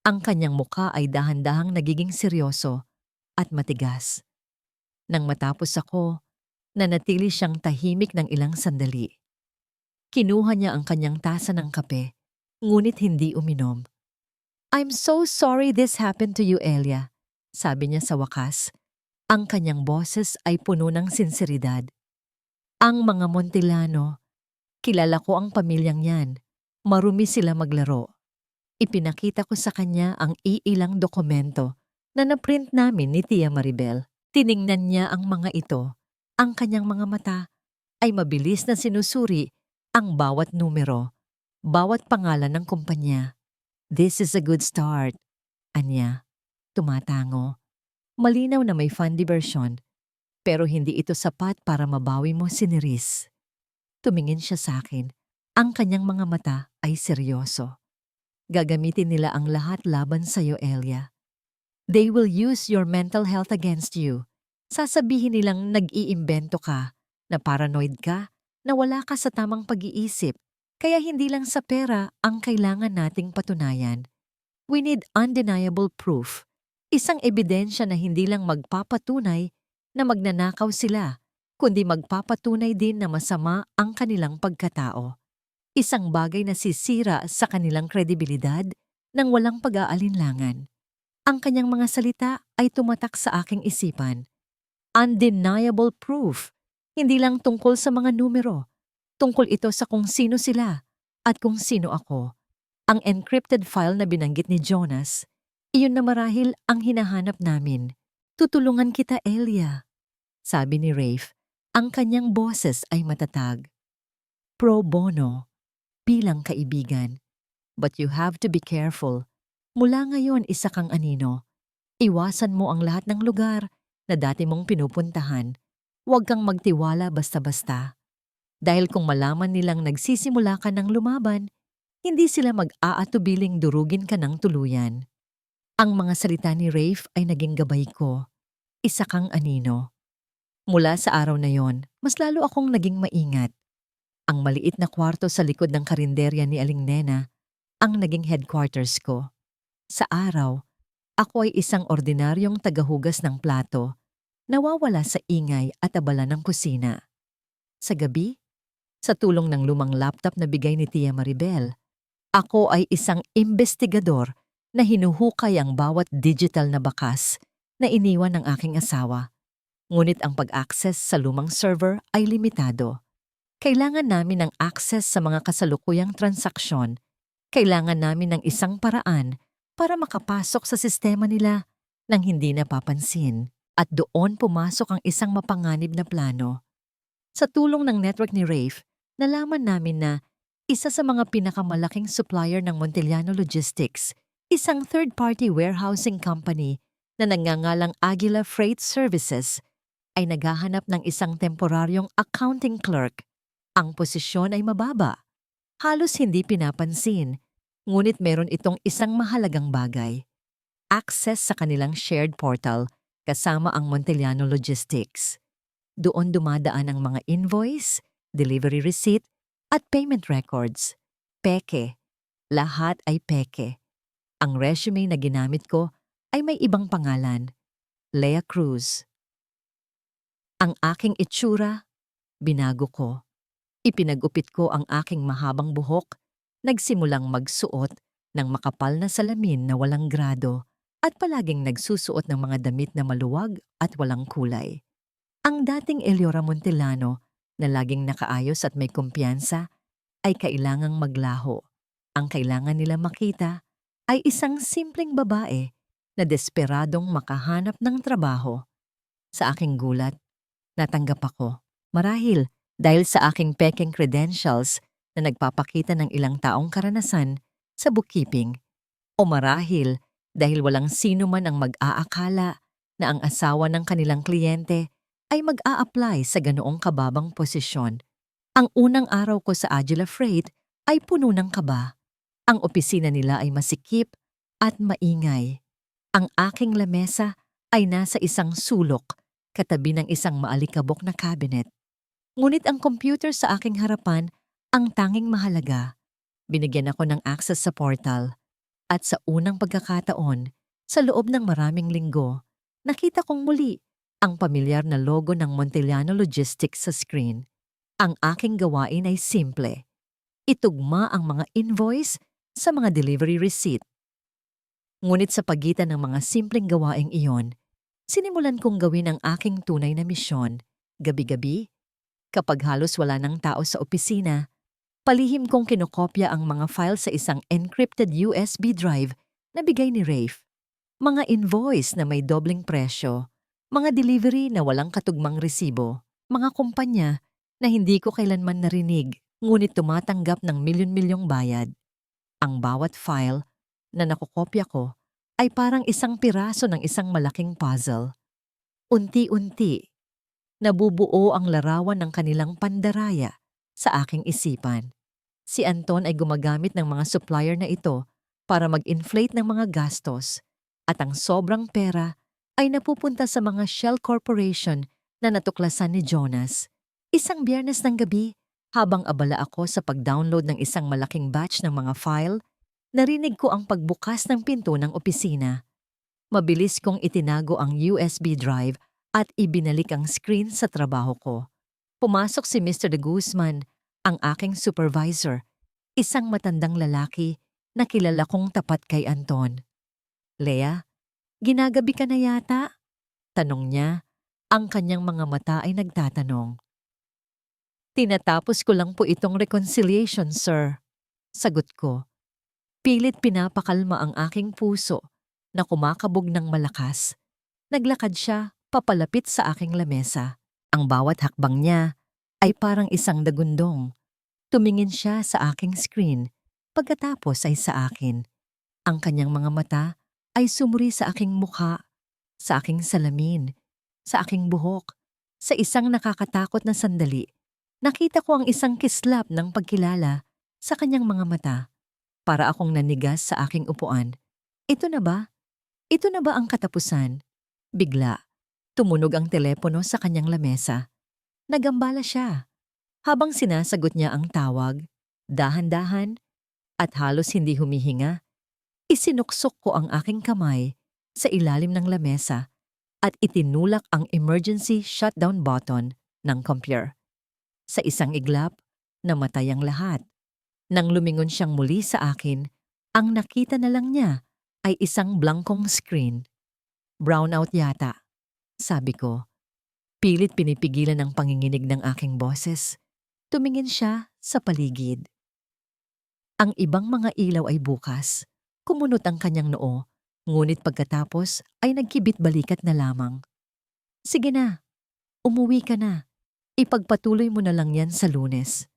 Ang kanyang mukha ay dahan-dahang nagiging seryoso at matigas. Nang matapos ako, nanatili siyang tahimik ng ilang sandali. Kinuha niya ang kanyang tasa ng kape, ngunit hindi uminom. I'm so sorry this happened to you, Elia, sabi niya sa wakas. Ang kanyang boses ay puno ng sinseridad. Ang mga Montellano, kilala ko ang pamilyang yan. Marumi sila maglaro. Ipinakita ko sa kanya ang iilang dokumento na naprint namin ni Tia Maribel. Tiningnan niya ang mga ito. Ang kanyang mga mata ay mabilis na sinusuri ang bawat numero, bawat pangalan ng kumpanya. This is a good start, anya. Tumatango. Malinaw na may fund diversion, pero hindi ito sapat para mabawi mo si Neris. Tumingin siya sa akin. Ang kanyang mga mata ay seryoso. Gagamitin nila ang lahat laban sa iyo, Elia. They will use your mental health against you. Sasabihin nilang nag-iimbento ka, na paranoid ka, na wala ka sa tamang pag-iisip. Kaya hindi lang sa pera ang kailangan nating patunayan. We need undeniable proof. Isang ebidensya na hindi lang magpapatunay na magnanakaw sila, kundi magpapatunay din na masama ang kanilang pagkatao. Isang bagay na sisira sa kanilang kredibilidad nang walang pag-aalinlangan. Ang kanyang mga salita ay tumatak sa aking isipan. Undeniable proof. Hindi lang tungkol sa mga numero. Tungkol ito sa kung sino sila at kung sino ako. Ang encrypted file na binanggit ni Jonas, iyon na marahil ang hinahanap namin. Tutulungan kita, Elia, sabi ni Rafe. Ang kanyang boses ay matatag. Pro bono, bilang kaibigan. But you have to be careful. Mula ngayon, isa kang anino. Iwasan mo ang lahat ng lugar na dati mong pinupuntahan. Huwag kang magtiwala basta-basta. Dahil kung malaman nilang nagsisimula ka ng lumaban, hindi sila mag-aatubiling durugin ka ng tuluyan. Ang mga salita ni Rafe ay naging gabay ko. Isa kang anino. Mula sa araw na yon, mas lalo akong naging maingat. Ang maliit na kwarto sa likod ng karinderya ni Aling Nena ang naging headquarters ko. Sa araw, ako ay isang ordinaryong tagahugas ng plato, nawawala sa ingay at abala ng kusina. Sa gabi, sa tulong ng lumang laptop na bigay ni Tia Maribel, ako ay isang investigador na hinuhukay ang bawat digital na bakas na iniwan ng aking asawa. Ngunit ang pag-access sa lumang server ay limitado. Kailangan namin ng access sa mga kasalukuyang transaksyon. Kailangan namin ng isang paraan para makapasok sa sistema nila nang hindi napapansin. At doon pumasok ang isang mapanganib na plano. Sa tulong ng network ni Rafe, nalaman namin na isa sa mga pinakamalaking supplier ng Montellano Logistics, isang third-party warehousing company na nagngangalang Aguila Freight Services, ay naghahanap ng isang temporaryong accounting clerk. Ang posisyon ay mababa. Halos hindi pinapansin, ngunit meron itong isang mahalagang bagay. Access sa kanilang shared portal kasama ang Montellano Logistics. Doon dumadaan ang mga invoice, delivery receipt, at payment records. Peke. Lahat ay peke. Ang resume na ginamit ko ay may ibang pangalan. Lea Cruz. Ang aking itsura, binago ko. Ipinagupit ko ang aking mahabang buhok, nagsimulang magsuot ng makapal na salamin na walang grado at palaging nagsusuot ng mga damit na maluwag at walang kulay. Ang dating Eleora Montellano na laging nakaayos at may kumpiyansa ay kailangang maglaho. Ang kailangan nila makita ay isang simpleng babae na desperadong makahanap ng trabaho. Sa aking gulat, natanggap ako. Marahil dahil sa aking pekeng credentials na nagpapakita ng ilang taong karanasan sa bookkeeping. O marahil dahil walang sino man ang mag-aakala na ang asawa ng kanilang kliyente ay mag-a-apply sa ganoong kababang posisyon. Ang unang araw ko sa Aguila Freight ay puno ng kaba. Ang opisina nila ay masikip at maingay. Ang aking lamesa ay nasa isang sulok katabi ng isang maalikabok na cabinet. Ngunit ang computer sa aking harapan ang tanging mahalaga. Binigyan ako ng access sa portal. At sa unang pagkakataon, sa loob ng maraming linggo, nakita kong muli ang pamilyar na logo ng Montellano Logistics sa screen. Ang aking gawain ay simple. Itugma ang mga invoice sa mga delivery receipt. Ngunit sa pagitan ng mga simpleng gawaing iyon, sinimulan kong gawin ang aking tunay na misyon. Gabi-gabi, kapag halos wala ng tao sa opisina, palihim kong kinokopya ang mga file sa isang encrypted USB drive na bigay ni Rafe. Mga invoice na may dobling presyo, mga delivery na walang katugmang resibo, mga kumpanya na hindi ko kailanman narinig ngunit tumatanggap ng milyon-milyong bayad. Ang bawat file na nakokopya ko ay parang isang piraso ng isang malaking puzzle. Unti-unti, nabubuo ang larawan ng kanilang pandaraya sa aking isipan. Si Anton ay gumagamit ng mga supplier na ito para mag-inflate ng mga gastos at ang sobrang pera ay napupunta sa mga shell corporation na natuklasan ni Jonas. Isang Biyernes ng gabi, habang abala ako sa pag-download ng isang malaking batch ng mga file, narinig ko ang pagbukas ng pinto ng opisina. Mabilis kong itinago ang USB drive at ibinalik ang screen sa trabaho ko. Pumasok si Mr. De Guzman, ang aking supervisor, isang matandang lalaki na kilala kong tapat kay Anton. "Lea, ginagabi ka na yata?" tanong niya. Ang kanyang mga mata ay nagtatanong. "Tinatapos ko lang po itong reconciliation, sir," sagot ko. Pilit pinapakalma ang aking puso na kumakabog ng malakas. Naglakad siya papalapit sa aking lamesa. Ang bawat hakbang niya ay parang isang dagundong. Tumingin siya sa aking screen, pagkatapos ay sa akin. Ang kanyang mga mata ay sumuri sa aking mukha, sa aking salamin, sa aking buhok. Sa isang nakakatakot na sandali, nakita ko ang isang kislap ng pagkilala sa kanyang mga mata. Para akong nanigas sa aking upuan. Ito na ba? Ito na ba ang katapusan? Bigla, tumunog ang telepono sa kanyang lamesa. Nagambala siya. Habang sinasagot niya ang tawag, dahan-dahan at halos hindi humihinga, isinuksok ko ang aking kamay sa ilalim ng lamesa at itinulak ang emergency shutdown button ng computer. Sa isang iglap, namatay ang lahat. Nang lumingon siyang muli sa akin, ang nakita na lang niya ay isang blankong screen. Brownout yata, sabi ko. Pilit pinipigilan ang panginginig ng aking boses. Tumingin siya sa paligid. Ang ibang mga ilaw ay bukas. Kumunot ang kanyang noo, ngunit pagkatapos ay nagkibit balikat na lamang. Sige na, umuwi ka na. Ipagpatuloy mo na lang yan sa Lunes.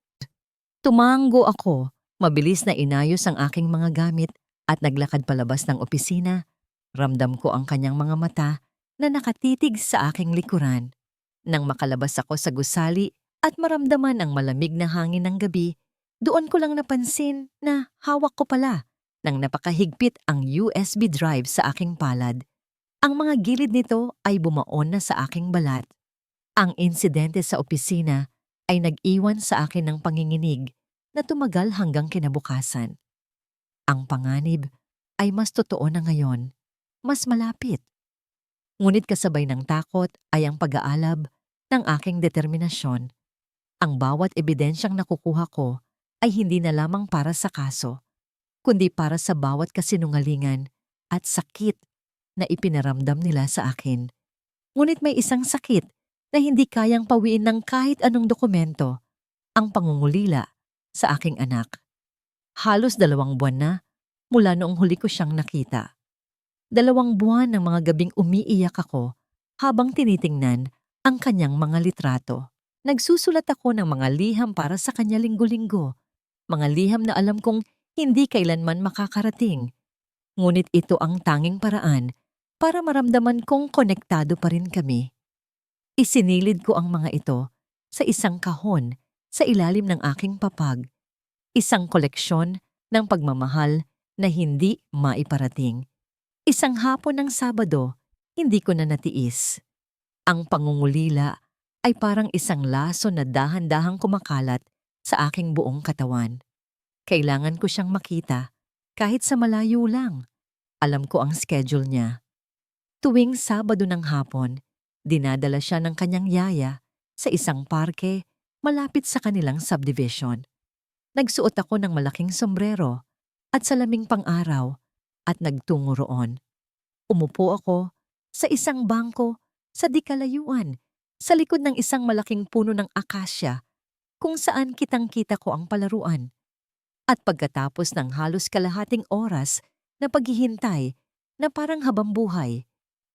Tumango ako, mabilis na inayos ang aking mga gamit at naglakad palabas ng opisina. Ramdam ko ang kanyang mga mata na nakatitig sa aking likuran. Nang makalabas ako sa gusali at maramdaman ang malamig na hangin ng gabi, doon ko lang napansin na hawak ko pala nang napakahigpit ang USB drive sa aking palad. Ang mga gilid nito ay bumaon na sa aking balat. Ang insidente sa opisina ay nag-iwan sa akin ng panginginig na tumagal hanggang kinabukasan. Ang panganib ay mas totoo na ngayon, mas malapit. Ngunit kasabay ng takot ay ang pag-aalab ng aking determinasyon. Ang bawat ebidensyang nakukuha ko ay hindi na lamang para sa kaso, kundi para sa bawat kasinungalingan at sakit na ipinaramdam nila sa akin. Ngunit may isang sakit na hindi kayang pawiin ng kahit anong dokumento, ang pangungulila sa aking anak. Halos 2 buwan na mula noong huli ko siyang nakita. 2 buwan ng mga gabing umiiyak ako habang tinitingnan ang kanyang mga litrato. Nagsusulat ako ng mga liham para sa kanya linggo-linggo. Mga liham na alam kong hindi kailanman makakarating. Ngunit ito ang tanging paraan para maramdaman kong konektado pa rin kami. Isinilid ko ang mga ito sa isang kahon sa ilalim ng aking papag. Isang koleksyon ng pagmamahal na hindi maiparating. Isang hapon ng Sabado, hindi ko na natiis. Ang pangungulila ay parang isang laso na dahan-dahang kumakalat sa aking buong katawan. Kailangan ko siyang makita kahit sa malayo lang. Alam ko ang schedule niya. Tuwing Sabado ng hapon, dinadala siya ng kanyang yaya sa isang parke malapit sa kanilang subdivision. Nagsuot ako ng malaking sombrero at salaming pang-araw at nagtungo roon. Umupo ako sa isang bangko sa di kalayuan sa likod ng isang malaking puno ng akasya kung saan kitang-kita ko ang palaruan. At pagkatapos ng halos kalahating oras na paghihintay na parang habambuhay,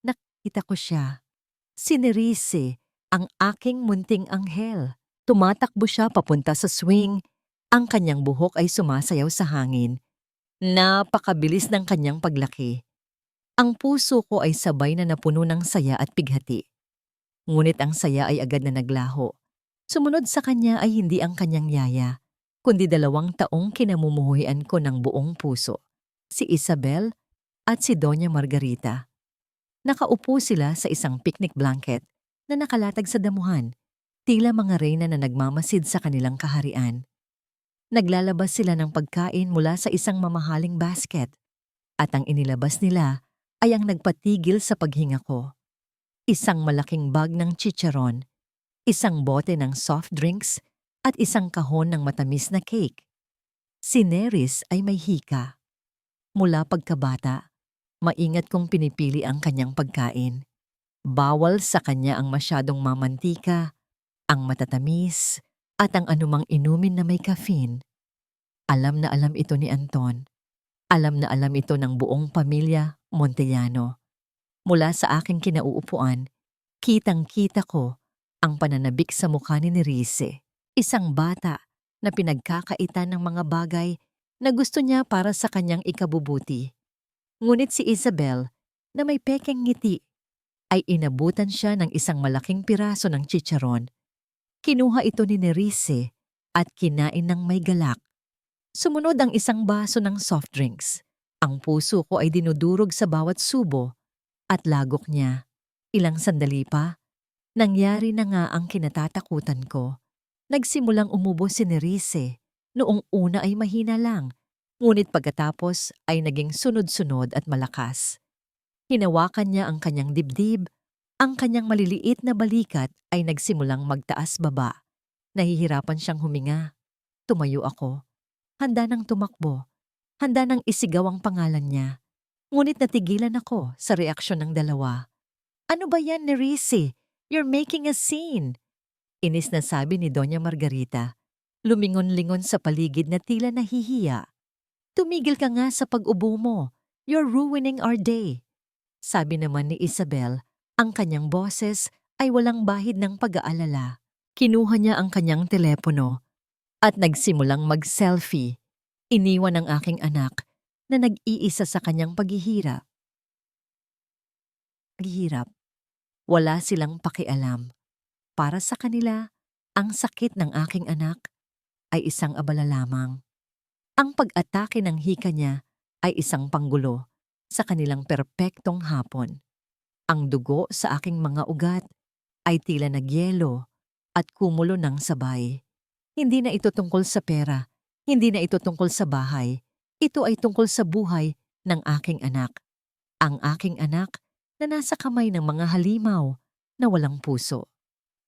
nakita ko siya. Si Nerisse, ang aking munting anghel. Tumatakbo siya papunta sa swing. Ang kanyang buhok ay sumasayaw sa hangin. Napakabilis ng kanyang paglaki. Ang puso ko ay sabay na napuno ng saya at pighati. Ngunit ang saya ay agad na naglaho. Sumunod sa kanya ay hindi ang kanyang yaya, kundi 2 taong kinamumuhian ko ng buong puso, si Isabel at si Doña Margarita. Nakaupo sila sa isang picnic blanket na nakalatag sa damuhan, tila mga reyna na nagmamasid sa kanilang kaharian. Naglalabas sila ng pagkain mula sa isang mamahaling basket, at ang inilabas nila ay ang nagpatigil sa paghinga ko. Isang malaking bag ng chicharon, isang bote ng soft drinks, at isang kahon ng matamis na cake. Si Nerisse ay may hika. Mula pagkabata, maingat kong pinipili ang kanyang pagkain. Bawal sa kanya ang masyadong mamantika, ang matatamis, at ang anumang inumin na may caffeine. Alam na alam ito ni Anton. Alam na alam ito ng buong pamilya Montellano. Mula sa aking kinauupuan, kitang-kita ko ang pananabik sa mukha ni Nerice. Isang bata na pinagkakaitan ng mga bagay na gusto niya para sa kanyang ikabubuti. Ngunit si Isabel, na may pekeng ngiti, ay inabutan siya ng isang malaking piraso ng chicharon. Kinuha ito ni Nerice at kinain ng may galak. Sumunod ang isang baso ng soft drinks. Ang puso ko ay dinudurog sa bawat subo at lagok niya. Ilang sandali pa, nangyari na nga ang kinatatakutan ko. Nagsimulang umubo si Nerice. Noong una ay mahina lang, ngunit pagkatapos ay naging sunod-sunod at malakas. Hinawakan niya ang kanyang dibdib, ang kanyang maliliit na balikat ay nagsimulang magtaas-baba. Nahihirapan siyang huminga. Tumayo ako. Handa nang tumakbo. Handa nang isigaw ang pangalan niya. Ngunit natigilan ako sa reaksyon ng dalawa. "Ano ba yan, Nerice? You're making a scene!" Inis na sabi ni Doña Margarita. Lumingon-lingon sa paligid na tila nahihiya. "Tumigil ka nga sa pag-ubo mo. You're ruining our day." Sabi naman ni Isabel, ang kanyang boses ay walang bahid ng pag-aalala. Kinuha niya ang kanyang telepono at nagsimulang mag-selfie. Iniwan ang aking anak na nag-iisa sa kanyang paghihirap. Wala silang pakialam. Para sa kanila, ang sakit ng aking anak ay isang abala lamang. Ang pag-atake ng hika niya ay isang panggulo sa kanilang perpektong hapon. Ang dugo sa aking mga ugat ay tila nagyelo at kumulo ng sabay. Hindi na ito tungkol sa pera, hindi na ito tungkol sa bahay. Ito ay tungkol sa buhay ng aking anak. Ang aking anak na nasa kamay ng mga halimaw na walang puso.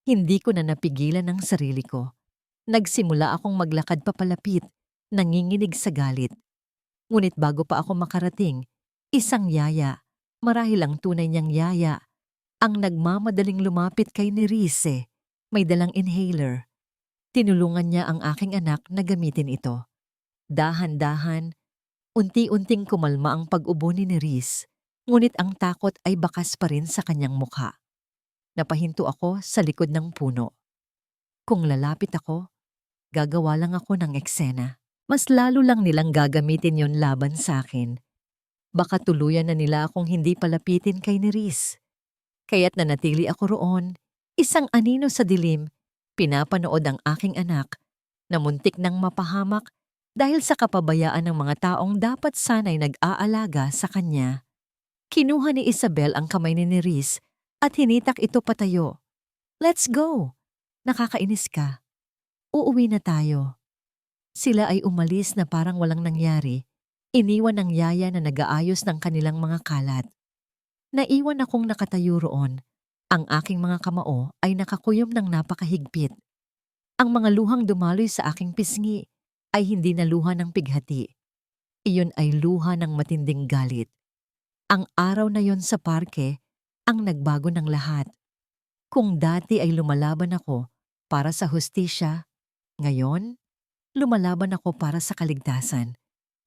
Hindi ko na napigilan ang sarili ko. Nagsimula akong maglakad papalapit, nanginginig sa galit. Ngunit bago pa ako makarating, isang yaya, marahil ang tunay niyang yaya, ang nagmamadaling lumapit kay Nerice, may dalang inhaler. Tinulungan niya ang aking anak na gamitin ito. Dahan-dahan, unti-unting kumalma ang pag-ubo ni Nerice, ngunit ang takot ay bakas pa rin sa kanyang mukha. Napahinto ako sa likod ng puno. Kung lalapit ako, gagawa lang ako ng eksena. Mas lalo lang nilang gagamitin yon laban sa akin. Baka tuluyan na nila akong hindi palapitin kay Nerice. Kaya't nanatili ako roon, isang anino sa dilim, pinapanood ang aking anak na muntik nang mapahamak dahil sa kapabayaan ng mga taong dapat sana'y nag-aalaga sa kanya. Kinuha ni Isabel ang kamay ni Nerice at hinitak ito patayo. "Let's go! Nakakainis ka. Uuwi na tayo." Sila ay umalis na parang walang nangyari. Iniwan ng yaya na nag-aayos ng kanilang mga kalat. Naiwan akong nakatayo roon. Ang aking mga kamao ay nakakuyom ng napakahigpit. Ang mga luhang dumaloy sa aking pisngi ay hindi na luha ng pighati. Iyon ay luha ng matinding galit. Ang araw na yon sa parke ang nagbago ng lahat. Kung dati ay lumalaban ako para sa hustisya, ngayon, lumalaban ako para sa kaligtasan.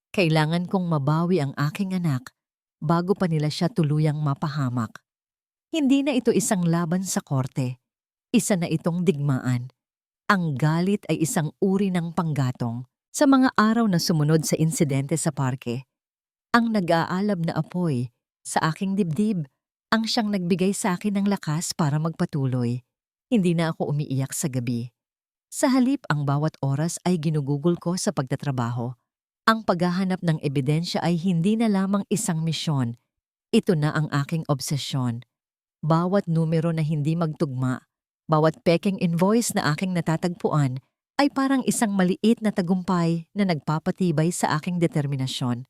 Kailangan kong mabawi ang aking anak bago pa nila siya tuluyang mapahamak. Hindi na ito isang laban sa korte. Isa na itong digmaan. Ang galit ay isang uri ng panggatong. Sa mga araw na sumunod sa insidente sa parke, ang nag-aalab na apoy sa aking dibdib ang siyang nagbigay sa akin ng lakas para magpatuloy. Hindi na ako umiiyak sa gabi. Sa halip, ang bawat oras ay ginugugol ko sa pagtatrabaho. Ang paghahanap ng ebidensya ay hindi na lamang isang misyon. Ito na ang aking obsesyon. Bawat numero na hindi magtugma, bawat pekeng invoice na aking natatagpuan ay parang isang maliit na tagumpay na nagpapatibay sa aking determinasyon.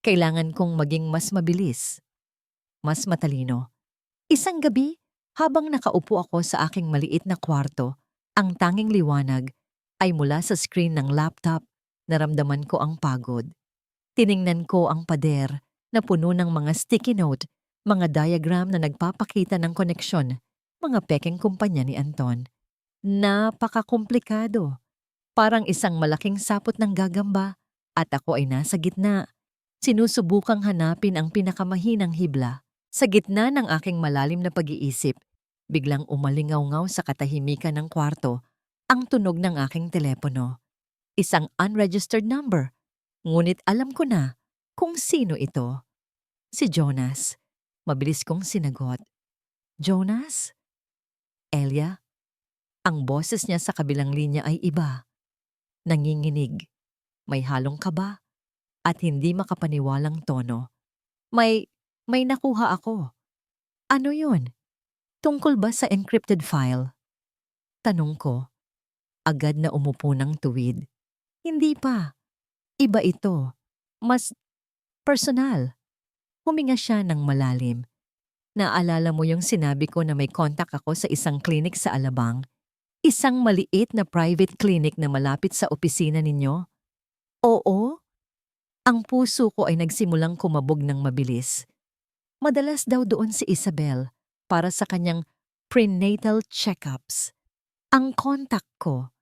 Kailangan kong maging mas mabilis, mas matalino. Isang gabi, habang nakaupo ako sa aking maliit na kwarto, ang tanging liwanag ay mula sa screen ng laptop. Naramdaman ko ang pagod. Tiningnan ko ang pader na puno ng mga sticky note, mga diagram na nagpapakita ng koneksyon, mga pekeng kumpanya ni Anton. Napakakomplikado. Parang isang malaking sapot ng gagamba at ako ay nasa gitna. Sinusubukang hanapin ang pinakamahinang hibla. Sa gitna ng aking malalim na pag-iisip, Biglang umalingaw-ngaw sa katahimikan ng kwarto ang tunog ng aking telepono. Isang unregistered number. Ngunit alam ko na kung sino ito. Si Jonas. Mabilis kong sinagot. Jonas? Elia? Ang boses niya sa kabilang linya ay iba. Nanginginig. May halong kaba at hindi makapaniwalang tono. May nakuha ako. Ano yun? Tungkol ba sa encrypted file? Tanong ko. Agad na umupo ng tuwid. Hindi pa. Iba ito. Mas personal. Huminga siya ng malalim. Naalala mo yung sinabi ko na may contact ako sa isang clinic sa Alabang? Isang maliit na private clinic na malapit sa opisina ninyo? Oo. Ang puso ko ay nagsimulang kumabog ng mabilis. Madalas daw doon si Isabel para sa kanyang prenatal checkups. Ang contact ko,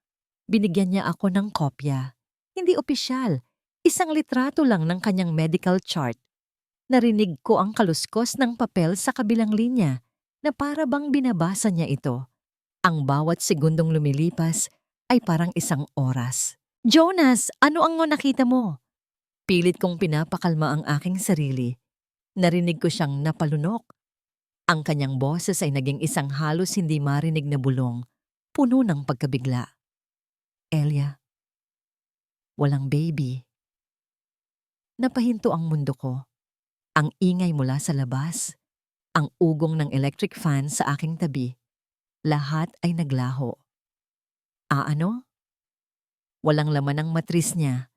binigyan niya ako ng kopya. Hindi opisyal, isang litrato lang ng kanyang medical chart. Narinig ko ang kaluskos ng papel sa kabilang linya na para bang binabasa niya ito. Ang bawat segundong lumilipas ay parang isang oras. Jonas, ano ang nakita mo? Pilit kong pinapakalma ang aking sarili. Narinig ko siyang napalunok. Ang kanyang boses ay naging isang halos hindi marinig na bulong, puno ng pagkabigla. Elia, walang baby. Napahinto ang mundo ko. Ang ingay mula sa labas, ang ugong ng electric fan sa aking tabi. Lahat ay naglaho. Ano? Walang laman ang matris niya.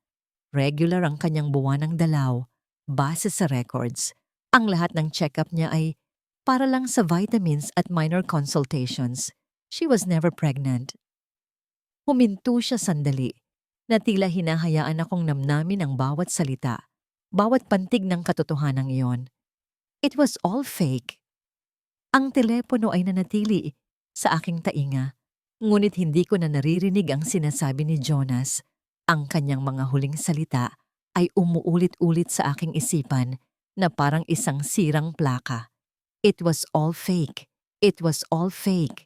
Regular ang kanyang buwanang dalaw, base sa records. Ang lahat ng check-up niya ay para lang sa vitamins at minor consultations. She was never pregnant. Huminto siya sandali, na tila hinahayaan akong namnamin ang bawat salita, bawat pantig ng katotohanan iyon. It was all fake. Ang telepono ay nanatili sa aking tainga, ngunit hindi ko na naririnig ang sinasabi ni Jonas. Ang kanyang mga huling salita ay umuulit-ulit sa aking isipan na parang isang sirang plaka. It was all fake. It was all fake.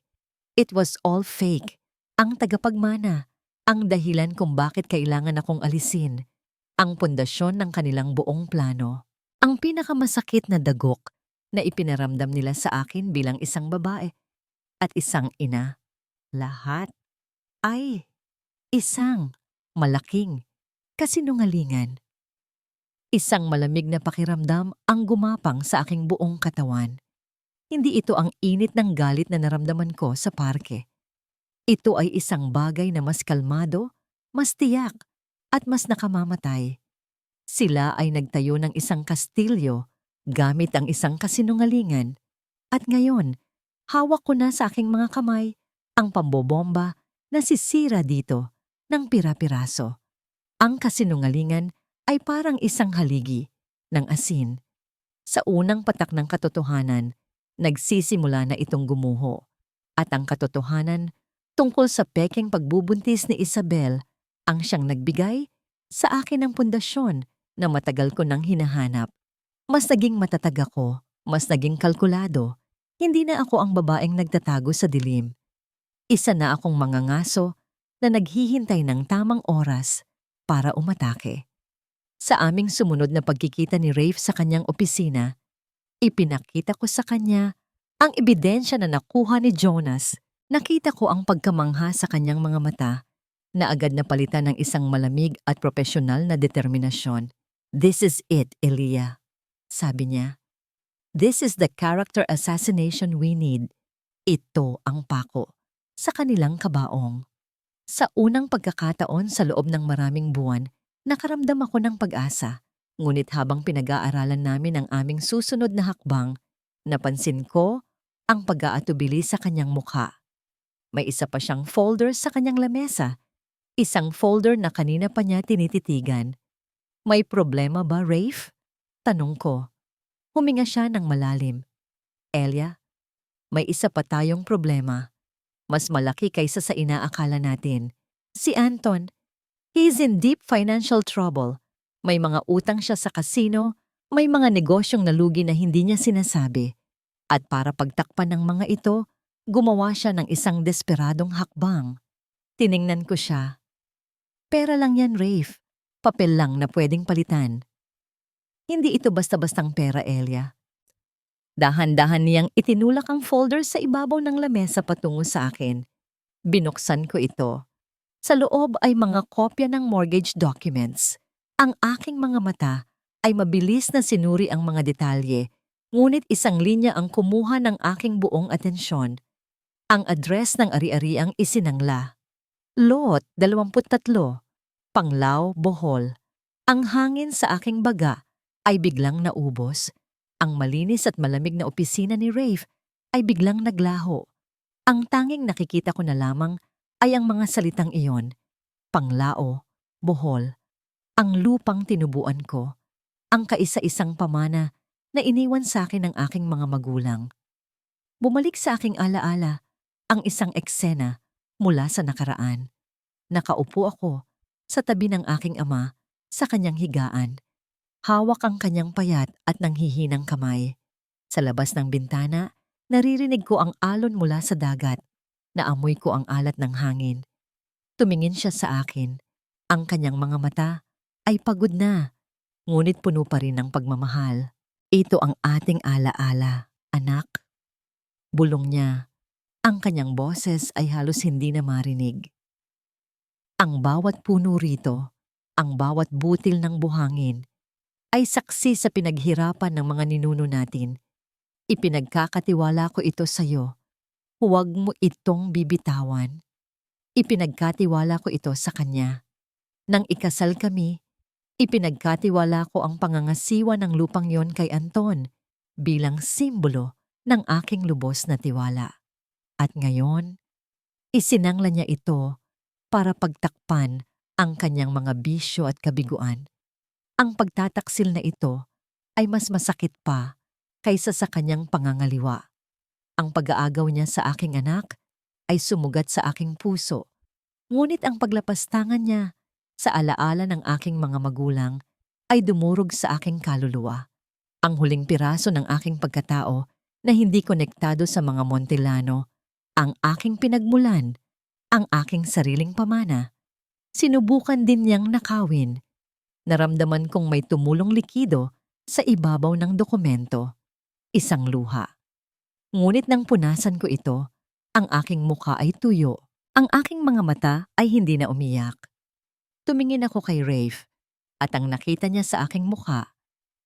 It was all fake. Ang tagapagmana, ang dahilan kung bakit kailangan akong alisin, ang pundasyon ng kanilang buong plano. Ang pinakamasakit na dagok na ipinaramdam nila sa akin bilang isang babae at isang ina. Lahat ay isang malaking kasinungalingan. Isang malamig na pakiramdam ang gumapang sa aking buong katawan. Hindi ito ang init ng galit na naramdaman ko sa parke. Ito ay isang bagay na mas kalmado, mas tiyak, at mas nakamamatay. Sila ay nagtayo ng isang kastilyo gamit ang isang kasinungalingan. At ngayon, hawak ko na sa aking mga kamay ang pambobomba na sisira dito ng pira-piraso. Ang kasinungalingan ay parang isang haligi ng asin. Sa unang patak ng katotohanan, nagsisimula na itong gumuho. At ang katotohanan tungkol sa pekeng pagbubuntis ni Isabel ang siyang nagbigay sa akin ng pundasyon na matagal ko nang hinahanap. Mas naging matatag ako, mas naging kalkulado. Hindi na ako ang babaeng nagtatago sa dilim. Isa na akong mangangaso na naghihintay ng tamang oras para umatake. Sa aming sumunod na pagkikita ni Rafe sa kanyang opisina, ipinakita ko sa kanya ang ebidensya na nakuha ni Jonas. Nakita ko ang pagkamangha sa kanyang mga mata na agad na palitan ng isang malamig at propesyonal na determinasyon. This is it, Elia, sabi niya. This is the character assassination we need. Ito ang pako sa kanilang kabaong. Sa unang pagkakataon sa loob ng maraming buwan, nakaramdam ako ng pag-asa. Ngunit habang pinag-aaralan namin ang aming susunod na hakbang, napansin ko ang pag-aatubili sa kanyang mukha. May isa pa siyang folder sa kanyang lamesa. Isang folder na kanina pa niya tinititigan. May problema ba, Rafe? Tanong ko. Huminga siya ng malalim. Elia, may isa pa tayong problema. Mas malaki kaysa sa inaakala natin. Si Anton, he's in deep financial trouble. May mga utang siya sa kasino, may mga negosyong nalugi na hindi niya sinasabi. At para pagtakpan ng mga ito, Gumawa siya ng isang desperadong hakbang. Tiningnan ko siya. Pera lang yan, Rafe. Papel lang na pwedeng palitan. Hindi ito basta-bastang pera, Elia. Dahan-dahan niyang itinulak ang folder sa ibabaw ng lamesa patungo sa akin. Binuksan ko ito. Sa loob ay mga kopya ng mortgage documents. Ang aking mga mata ay mabilis na sinuri ang mga detalye, ngunit isang linya ang kumuha ng aking buong atensyon. Ang address ng ari-ariang isinangla. Lot 23, Panglao, Bohol. Ang hangin sa aking baga ay biglang naubos. Ang malinis at malamig na opisina ni Rafe ay biglang naglaho. Ang tanging nakikita ko na lamang ay ang mga salitang iyon. Panglao, Bohol. Ang lupang tinubuan ko. Ang kaisa-isang pamana na iniwan sa akin ng aking mga magulang. Bumalik sa aking alaala ang isang eksena mula sa nakaraan. Nakaupo ako sa tabi ng aking ama sa kanyang higaan. Hawak ang kanyang payat at nanghihinang kamay. Sa labas ng bintana, naririnig ko ang alon mula sa dagat. Naamoy ko ang alat ng hangin. Tumingin siya sa akin. Ang kanyang mga mata ay pagod na, ngunit puno pa rin ng pagmamahal. Ito ang ating alaala, anak. Bulong niya. Ang kanyang boses ay halos hindi na marinig. Ang bawat puno rito, ang bawat butil ng buhangin, ay saksi sa pinaghirapan ng mga ninuno natin. Ipinagkakatiwala ko ito sa iyo. Huwag mo itong bibitawan. Ipinagkatiwala ko ito sa kanya. Nang ikasal kami, ipinagkatiwala ko ang pangangasiwa ng lupang yon kay Anton bilang simbolo ng aking lubos na tiwala. At ngayon, isinangla niya ito para pagtakpan ang kanyang mga bisyo at kabiguan. Ang pagtataksil na ito ay mas masakit pa kaysa sa kanyang pangangaliwa. Ang pag-aagaw niya sa aking anak ay sumugat sa aking puso, ngunit ang paglapastangan niya sa alaala ng aking mga magulang ay dumurog sa aking kaluluwa. Ang huling piraso ng aking pagkatao na hindi konektado sa mga Montellano, ang aking pinagmulan, ang aking sariling pamana. Sinubukan din niyang nakawin. Naramdaman kong may tumulong likido sa ibabaw ng dokumento. Isang luha. Ngunit nang punasan ko ito, ang aking mukha ay tuyo. Ang aking mga mata ay hindi na umiyak. Tumingin ako kay Rafe at ang nakita niya sa aking mukha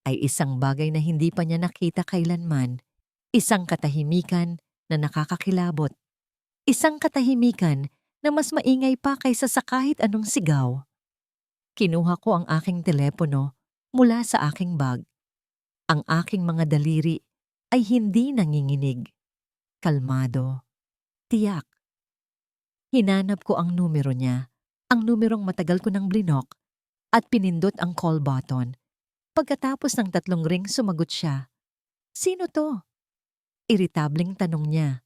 ay isang bagay na hindi pa niya nakita kailanman. Isang katahimikan na nakakakilabot. Isang katahimikan na mas maingay pa kaysa sa kahit anong sigaw. Kinuha ko ang aking telepono mula sa aking bag. Ang aking mga daliri ay hindi nanginginig. Kalmado. Tiyak. Hinanap ko ang numero niya, ang numerong matagal ko nang blinok, at pinindot ang call button. Pagkatapos ng 3 ring sumagot siya. Sino to? Iritableng tanong niya.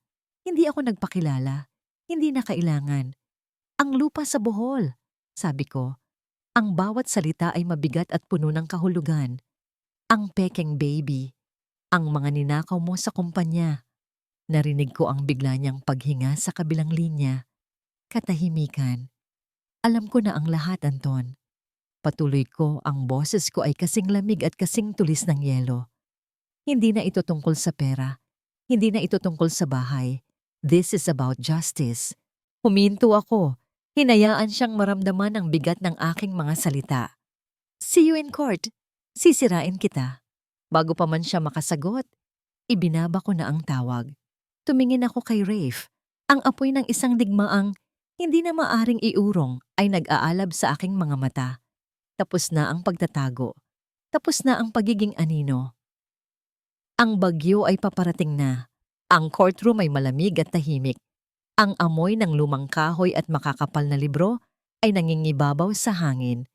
Hindi ako nagpakilala. Hindi na kailangan. Ang lupa sa Bohol, sabi ko. Ang bawat salita ay mabigat at puno ng kahulugan. Ang pekeng baby. Ang mga ninakaw mo sa kumpanya. Narinig ko ang bigla niyang paghinga sa kabilang linya. Katahimikan. Alam ko na ang lahat, Anton. Patuloy ko, ang boses ko ay kasing lamig at kasing tulis ng yelo. Hindi na ito tungkol sa pera. Hindi na ito tungkol sa bahay. This is about justice. Huminto ako. Hinayaan siyang maramdaman ang bigat ng aking mga salita. See you in court. Sisirain kita. Bago pa man siya makasagot, ibinaba ko na ang tawag. Tumingin ako kay Rafe. Ang apoy ng isang digmaang hindi na maaring iurong ay nag-aalab sa aking mga mata. Tapos na ang pagtatago. Tapos na ang pagiging anino. Ang bagyo ay paparating na. Ang courtroom ay malamig at tahimik. Ang amoy ng lumang kahoy at makakapal na libro ay nangingibabaw sa hangin.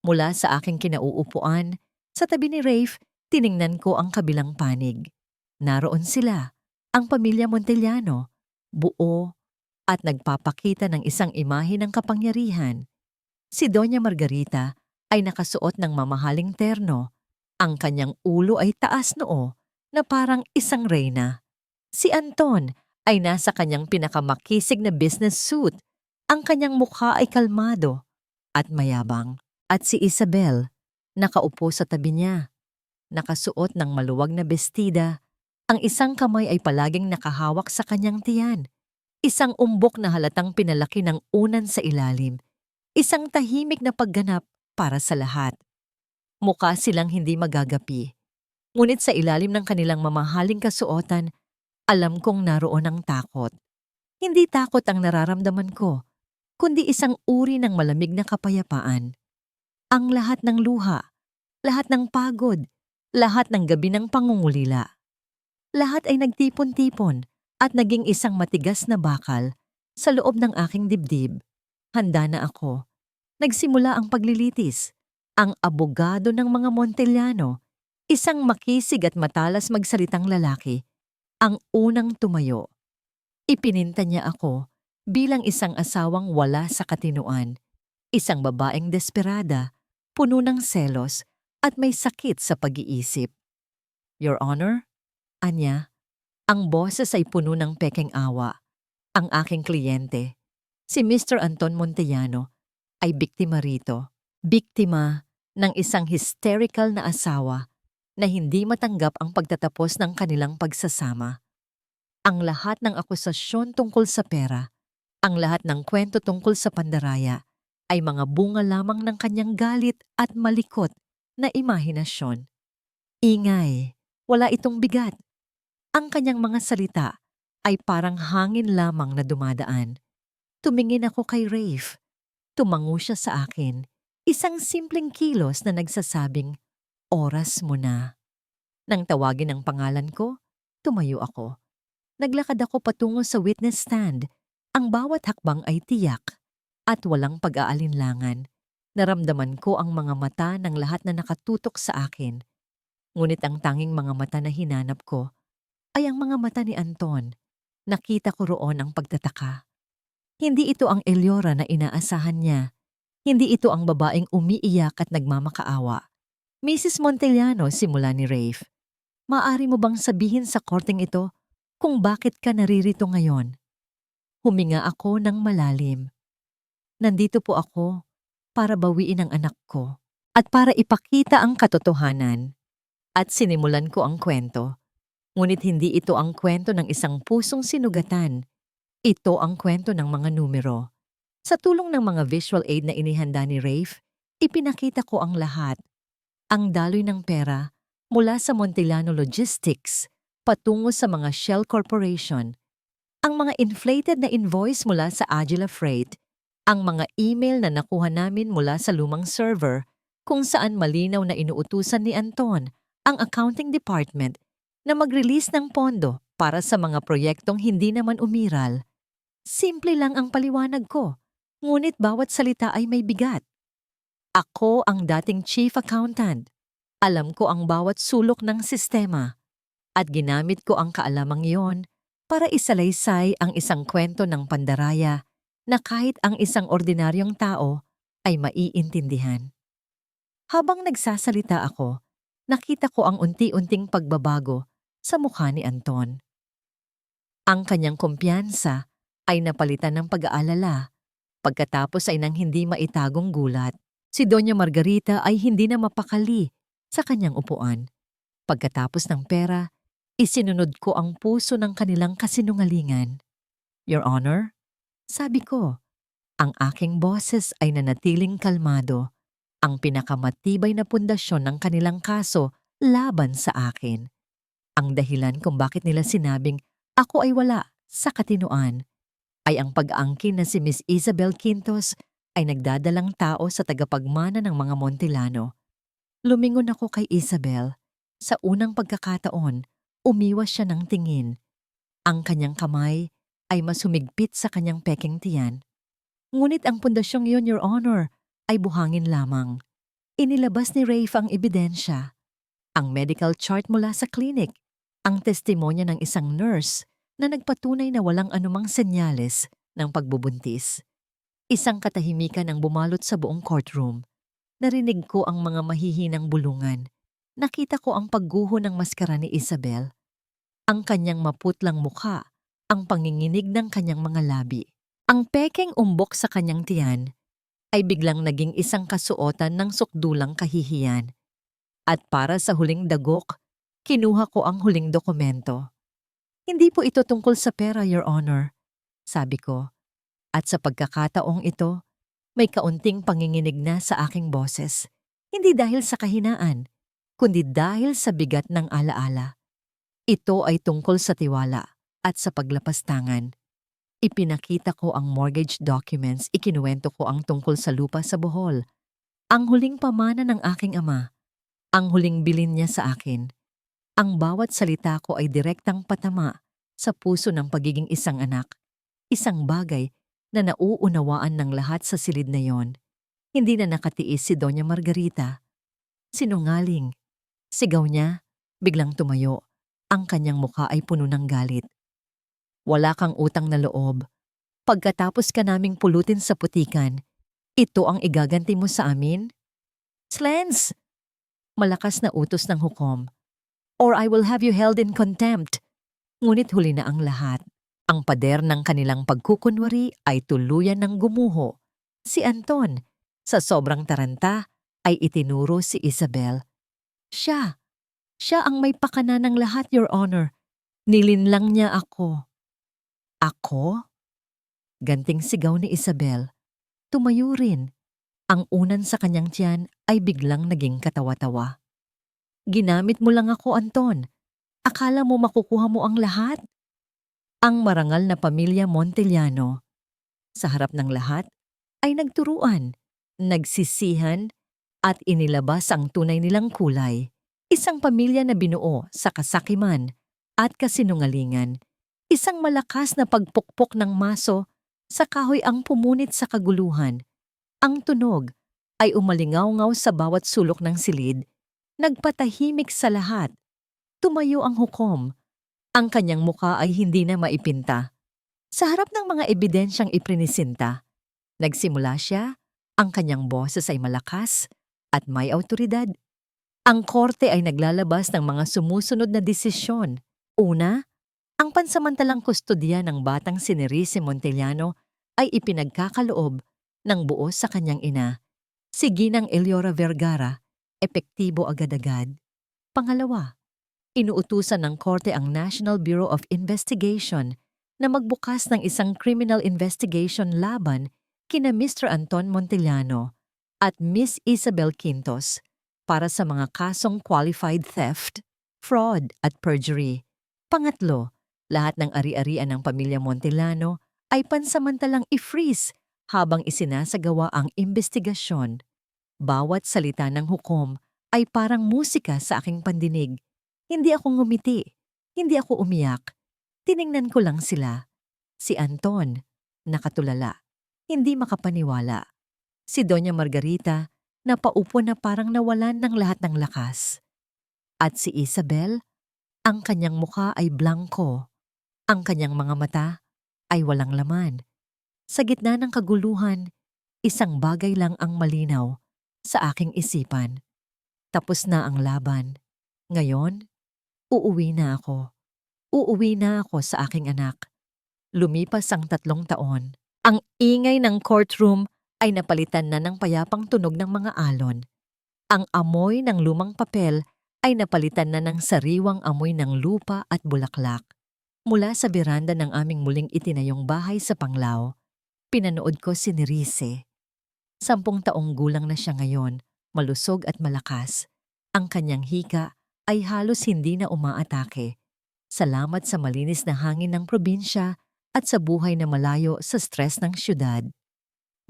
Mula sa aking kinauupuan, sa tabi ni Rafe, tiningnan ko ang kabilang panig. Naroon sila, ang pamilya Montellano, buo at nagpapakita ng isang imahe ng kapangyarihan. Si Doña Margarita ay nakasuot ng mamahaling terno. Ang kanyang ulo ay taas noo na parang isang reyna. Si Anton ay nasa kanyang pinakamakisig na business suit. Ang kanyang mukha ay kalmado at mayabang. At si Isabel, nakaupo sa tabi niya, nakasuot ng maluwag na bestida. Ang isang kamay ay palaging nakahawak sa kanyang tiyan. Isang umbok na halatang pinalaki ng unan sa ilalim. Isang tahimik na pagganap para sa lahat. Mukha silang hindi magagapi. Ngunit sa ilalim ng kanilang mamahaling kasuotan, alam kong naroon ang takot. Hindi takot ang nararamdaman ko, kundi isang uri ng malamig na kapayapaan. Ang lahat ng luha, lahat ng pagod, lahat ng gabi ng pangungulila. Lahat ay nagtipon-tipon at naging isang matigas na bakal sa loob ng aking dibdib. Handa na ako. Nagsimula ang paglilitis. Ang abogado ng mga Montellano, isang makisig at matalas magsalitang lalaki, ang unang tumayo. Ipininta niya ako bilang isang asawang wala sa katinuan, isang babaeng desperada, puno ng selos at may sakit sa pag-iisip. Your Honor, anya, ang boses ay puno ng pekeng awa. Ang aking kliyente, si Mr. Anton Montellano, ay biktima rito. Biktima ng isang hysterical na asawa na hindi matanggap ang pagtatapos ng kanilang pagsasama. Ang lahat ng akusasyon tungkol sa pera, ang lahat ng kwento tungkol sa pandaraya, ay mga bunga lamang ng kanyang galit at malikot na imahinasyon. Ingay, wala itong bigat. Ang kanyang mga salita ay parang hangin lamang na dumadaan. Tumingin ako kay Rafe. Tumango siya sa akin. Isang simpleng kilos na nagsasabing, oras mo na. Nang tawagin ang pangalan ko, tumayo ako. Naglakad ako patungo sa witness stand. Ang bawat hakbang ay tiyak at walang pag-aalinlangan. Naramdaman ko ang mga mata ng lahat na nakatutok sa akin. Ngunit ang tanging mga mata na hinanap ko ay ang mga mata ni Anton. Nakita ko roon ang pagtataka. Hindi ito ang Eleora na inaasahan niya. Hindi ito ang babaeng umiiyak at nagmamakaawa. Mrs. Montellano, simula ni Rafe, maaari mo bang sabihin sa korteng ito kung bakit ka naririto ngayon? Huminga ako ng malalim. Nandito po ako para bawiin ang anak ko at para ipakita ang katotohanan. At sinimulan ko ang kwento. Ngunit hindi ito ang kwento ng isang pusong sinugatan. Ito ang kwento ng mga numero. Sa tulong ng mga visual aid na inihanda ni Rafe, ipinakita ko ang lahat. Ang daloy ng pera mula sa Montellano Logistics patungo sa mga Shell Corporation, ang mga inflated na invoice mula sa Agila Freight, ang mga email na nakuha namin mula sa lumang server kung saan malinaw na inuutusan ni Anton ang accounting department na mag-release ng pondo para sa mga proyektong hindi naman umiral. Simple lang ang paliwanag ko. Ngunit bawat salita ay may bigat. Ako ang dating chief accountant. Alam ko ang bawat sulok ng sistema. At ginamit ko ang kaalamang iyon para isalaysay ang isang kwento ng pandaraya na kahit ang isang ordinaryong tao ay maiintindihan. Habang nagsasalita ako, nakita ko ang unti-unting pagbabago sa mukha ni Anton. Ang kanyang kumpiyansa ay napalitan ng pag-aalala. Pagkatapos ay nang hindi maitagong gulat, si Doña Margarita ay hindi na mapakali sa kanyang upuan. Pagkatapos ng pera, isinunod ko ang puso ng kanilang kasinungalingan. Your Honor, sabi ko, ang aking boses ay nanatiling kalmado, ang pinakamatibay na pundasyon ng kanilang kaso laban sa akin. Ang dahilan kung bakit nila sinabing ako ay wala sa katinuan ay ang pag-aangkin na si Miss Isabel Quintos ay nagdadalang tao sa tagapagmana ng mga Montellano. Lumingon ako kay Isabel. Sa unang pagkakataon, umiwas siya ng tingin. Ang kanyang kamay ay mas humigpit sa kanyang pekeng tiyan. Ngunit ang pundasyong iyon, Your Honor, ay buhangin lamang. Inilabas ni Rafe ang ebidensya. Ang medical chart mula sa clinic, ang testimonya ng isang nurse na nagpatunay na walang anumang senyales ng pagbubuntis. Isang katahimikan ang bumalot sa buong courtroom. Narinig ko ang mga mahihinang bulungan. Nakita ko ang pagguho ng maskara ni Isabel. Ang kanyang maputlang mukha, ang panginginig ng kanyang mga labi. Ang pekeng umbok sa kanyang tiyan ay biglang naging isang kasuotan ng sukdulang kahihiyan. At para sa huling dagok, kinuha ko ang huling dokumento. Hindi po ito tungkol sa pera, Your Honor, sabi ko. At sa pagkakataong ito, may kaunting panginginig na sa aking boses. Hindi dahil sa kahinaan, kundi dahil sa bigat ng alaala. Ito ay tungkol sa tiwala at sa paglapastangan. Ipinakita ko ang mortgage documents, ikinuwento ko ang tungkol sa lupa sa Bohol, ang huling pamana ng aking ama, ang huling bilin niya sa akin. Ang bawat salita ko ay direktang patama sa puso ng pagiging isang anak, isang bagay na nauunawaan ng lahat sa silid na yon. Hindi na nakatiis si Doña Margarita. Sinungaling. Sigaw niya, biglang tumayo. Ang kanyang mukha ay puno ng galit. Wala kang utang na loob. Pagkatapos ka naming pulutin sa putikan, ito ang igaganti mo sa amin? Slens! Malakas na utos ng hukom. Or I will have you held in contempt. Ngunit huli na ang lahat. Ang pader ng kanilang pagkukunwari ay tuluyan ng gumuho. Si Anton, sa sobrang taranta, ay itinuro si Isabel. Siya ang may pakana ng lahat, Your Honor. Nilinlang niya ako. Ako? Ganting sigaw ni Isabel. Tumayo rin. Ang unan sa kanyang tiyan ay biglang naging katawa-tawa. Ginamit mo lang ako, Anton. Akala mo makukuha mo ang lahat? Ang marangal na pamilya Montellano, sa harap ng lahat, ay nagturuan, nagsisihan, at inilabas ang tunay nilang kulay. Isang pamilya na binuo sa kasakiman at kasinungalingan. Isang malakas na pagpukpok ng maso sa kahoy ang pumunit sa kaguluhan. Ang tunog ay umalingaw-ngaw sa bawat sulok ng silid, nagpatahimik sa lahat. Tumayo ang hukom. Ang kanyang muka ay hindi na maipinta. Sa harap ng mga ebidensyang iprinisinta, nagsimula siya, ang kanyang boses ay malakas at may awtoridad. Ang korte ay naglalabas ng mga sumusunod na desisyon. Una, ang pansamantalang kustodiya ng batang si Nerisse Montellano ay ipinagkakaloob ng buo sa kanyang ina, si Ginang Eleora Vergara, epektibo agad-agad. Pangalawa, inuutusan ng korte ang National Bureau of Investigation na magbukas ng isang criminal investigation laban kina Mr. Anton Montellano at Miss Isabel Quintos para sa mga kasong qualified theft, fraud at perjury. Pangatlo, lahat ng ari-arian ng pamilya Montellano ay pansamantalang i-freeze habang isinasagawa ang investigasyon. Bawat salita ng hukom ay parang musika sa aking pandinig. Hindi ako ngumiti, hindi ako umiyak. Tiningnan ko lang sila. Si Anton, nakatulala, hindi makapaniwala. Si Doña Margarita, napaupo na parang nawalan ng lahat ng lakas. At si Isabel, ang kanyang mukha ay blanko. Ang kanyang mga mata ay walang laman. Sa gitna ng kaguluhan, isang bagay lang ang malinaw sa aking isipan. Tapos na ang laban. Ngayon, uuwi na ako. Uuwi na ako sa aking anak. Lumipas ang 3 taon. Ang ingay ng courtroom ay napalitan na ng payapang tunog ng mga alon. Ang amoy ng lumang papel ay napalitan na ng sariwang amoy ng lupa at bulaklak. Mula sa beranda ng aming muling itinayong bahay sa Panglao, pinanood ko si Nerisse. 10 taong gulang na siya ngayon, malusog at malakas. Ang kanyang hika ay halos hindi na umaatake. Salamat sa malinis na hangin ng probinsya at sa buhay na malayo sa stress ng syudad.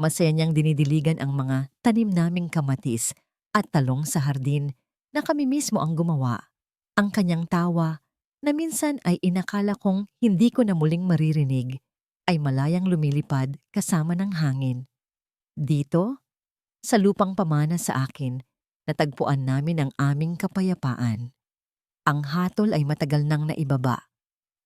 Masaya niyang dinidiligan ang mga tanim naming kamatis at talong sa hardin na kami mismo ang gumawa. Ang kanyang tawa, na minsan ay inakala kong hindi ko na muling maririnig, ay malayang lumilipad kasama ng hangin. Dito, sa lupang pamana sa akin, natagpuan namin ang aming kapayapaan. Ang hatol ay matagal nang naibaba.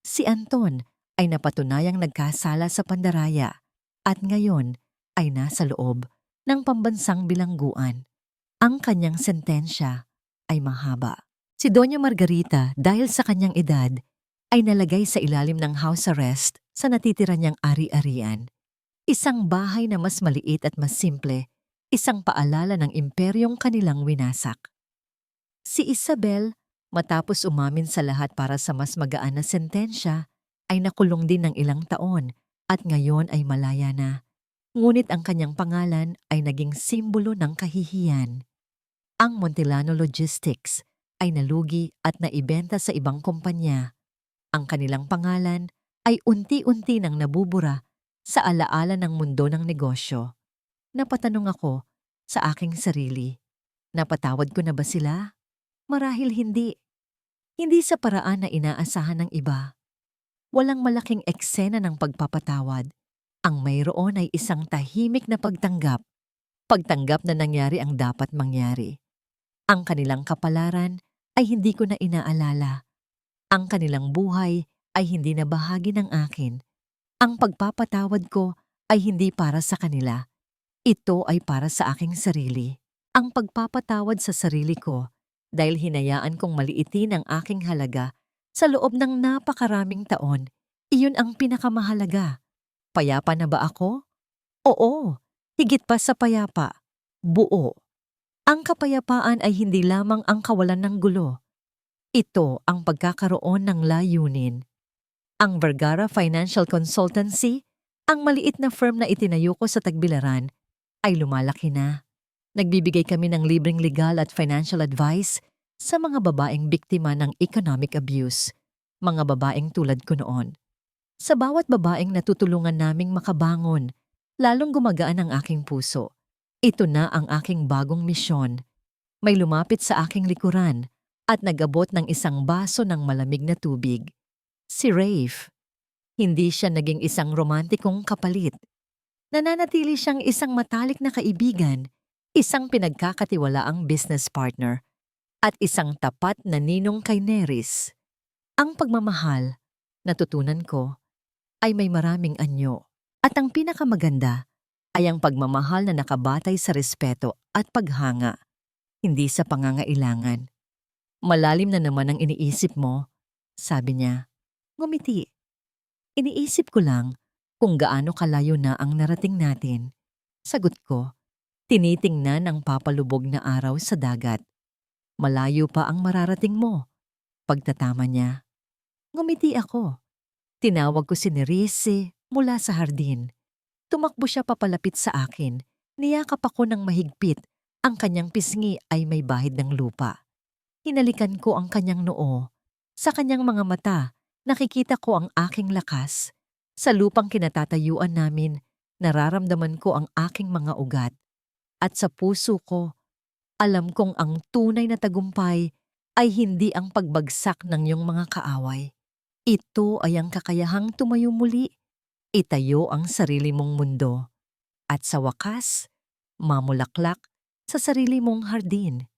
Si Anton ay napatunayang nagkasala sa pandaraya at ngayon ay nasa loob ng pambansang bilangguan. Ang kanyang sentensya ay mahaba. Si Doña Margarita, dahil sa kanyang edad, ay nalagay sa ilalim ng house arrest sa natitira niyang ari-arian. Isang bahay na mas maliit at mas simple, isang paalala ng imperyong kanilang winasak. Si Isabel, matapos umamin sa lahat para sa mas magaan na sentensya, ay nakulong din ng ilang taon at ngayon ay malaya na. Ngunit ang kanyang pangalan ay naging simbolo ng kahihiyan. Ang Montellano Logistics ay nalugi at naibenta sa ibang kumpanya. Ang kanilang pangalan ay unti-unti nang nabubura sa alaala ng mundo ng negosyo. Napatanong ako sa aking sarili, napatawad ko na ba sila? Marahil hindi. Hindi sa paraan na inaasahan ng iba. Walang malaking eksena ng pagpapatawad. Ang mayroon ay isang tahimik na pagtanggap. Pagtanggap na nangyari ang dapat mangyari. Ang kanilang kapalaran ay hindi ko na inaalala. Ang kanilang buhay ay hindi na bahagi ng akin. Ang pagpapatawad ko ay hindi para sa kanila. Ito ay para sa aking sarili. Ang pagpapatawad sa sarili ko dahil hinayaan kong maliitin ang aking halaga sa loob ng napakaraming taon. Iyon ang pinakamahalaga. Payapa na ba ako? Oo, higit pa sa payapa. Buo. Ang kapayapaan ay hindi lamang ang kawalan ng gulo. Ito ang pagkakaroon ng layunin. Ang Vergara Financial Consultancy, ang maliit na firm na itinayo ko sa Tagbilaran, ay lumalaki na. Nagbibigay kami ng libreng legal at financial advice sa mga babaeng biktima ng economic abuse, mga babaeng tulad ko noon. Sa bawat babaeng natutulungan naming makabangon, lalong gumagaan ang aking puso. Ito na ang aking bagong misyon. May lumapit sa aking likuran at nag-abot ng isang baso ng malamig na tubig. Si Rafe. Hindi siya naging isang romantikong kapalit. Nananatili siyang isang matalik na kaibigan, isang pinagkakatiwalaang business partner, at isang tapat na ninong kay Neris. Ang pagmamahal, natutunan ko, ay may maraming anyo. At ang pinakamaganda ay ang pagmamahal na nakabatay sa respeto at paghanga, hindi sa pangangailangan. Malalim na naman ang iniisip mo, sabi niya. Ngumiti. Iniisip ko lang kung gaano kalayo na ang narating natin. Sagot ko, tinitingnan ang papalubog na araw sa dagat. Malayo pa ang mararating mo. Pagtatama niya. Ngumiti ako. Tinawag ko si Nerisse mula sa hardin. Tumakbo siya papalapit sa akin. Niyakap ako ng mahigpit. Ang kanyang pisngi ay may bahid ng lupa. Hinalikan ko ang kanyang noo. Sa kanyang mga mata, nakikita ko ang aking lakas. Sa lupang kinatatayuan namin, nararamdaman ko ang aking mga ugat. At sa puso ko, alam kong ang tunay na tagumpay ay hindi ang pagbagsak ng iyong mga kaaway. Ito ay ang kakayahang tumayo muli, itayo ang sarili mong mundo. At sa wakas, mamulaklak sa sarili mong hardin.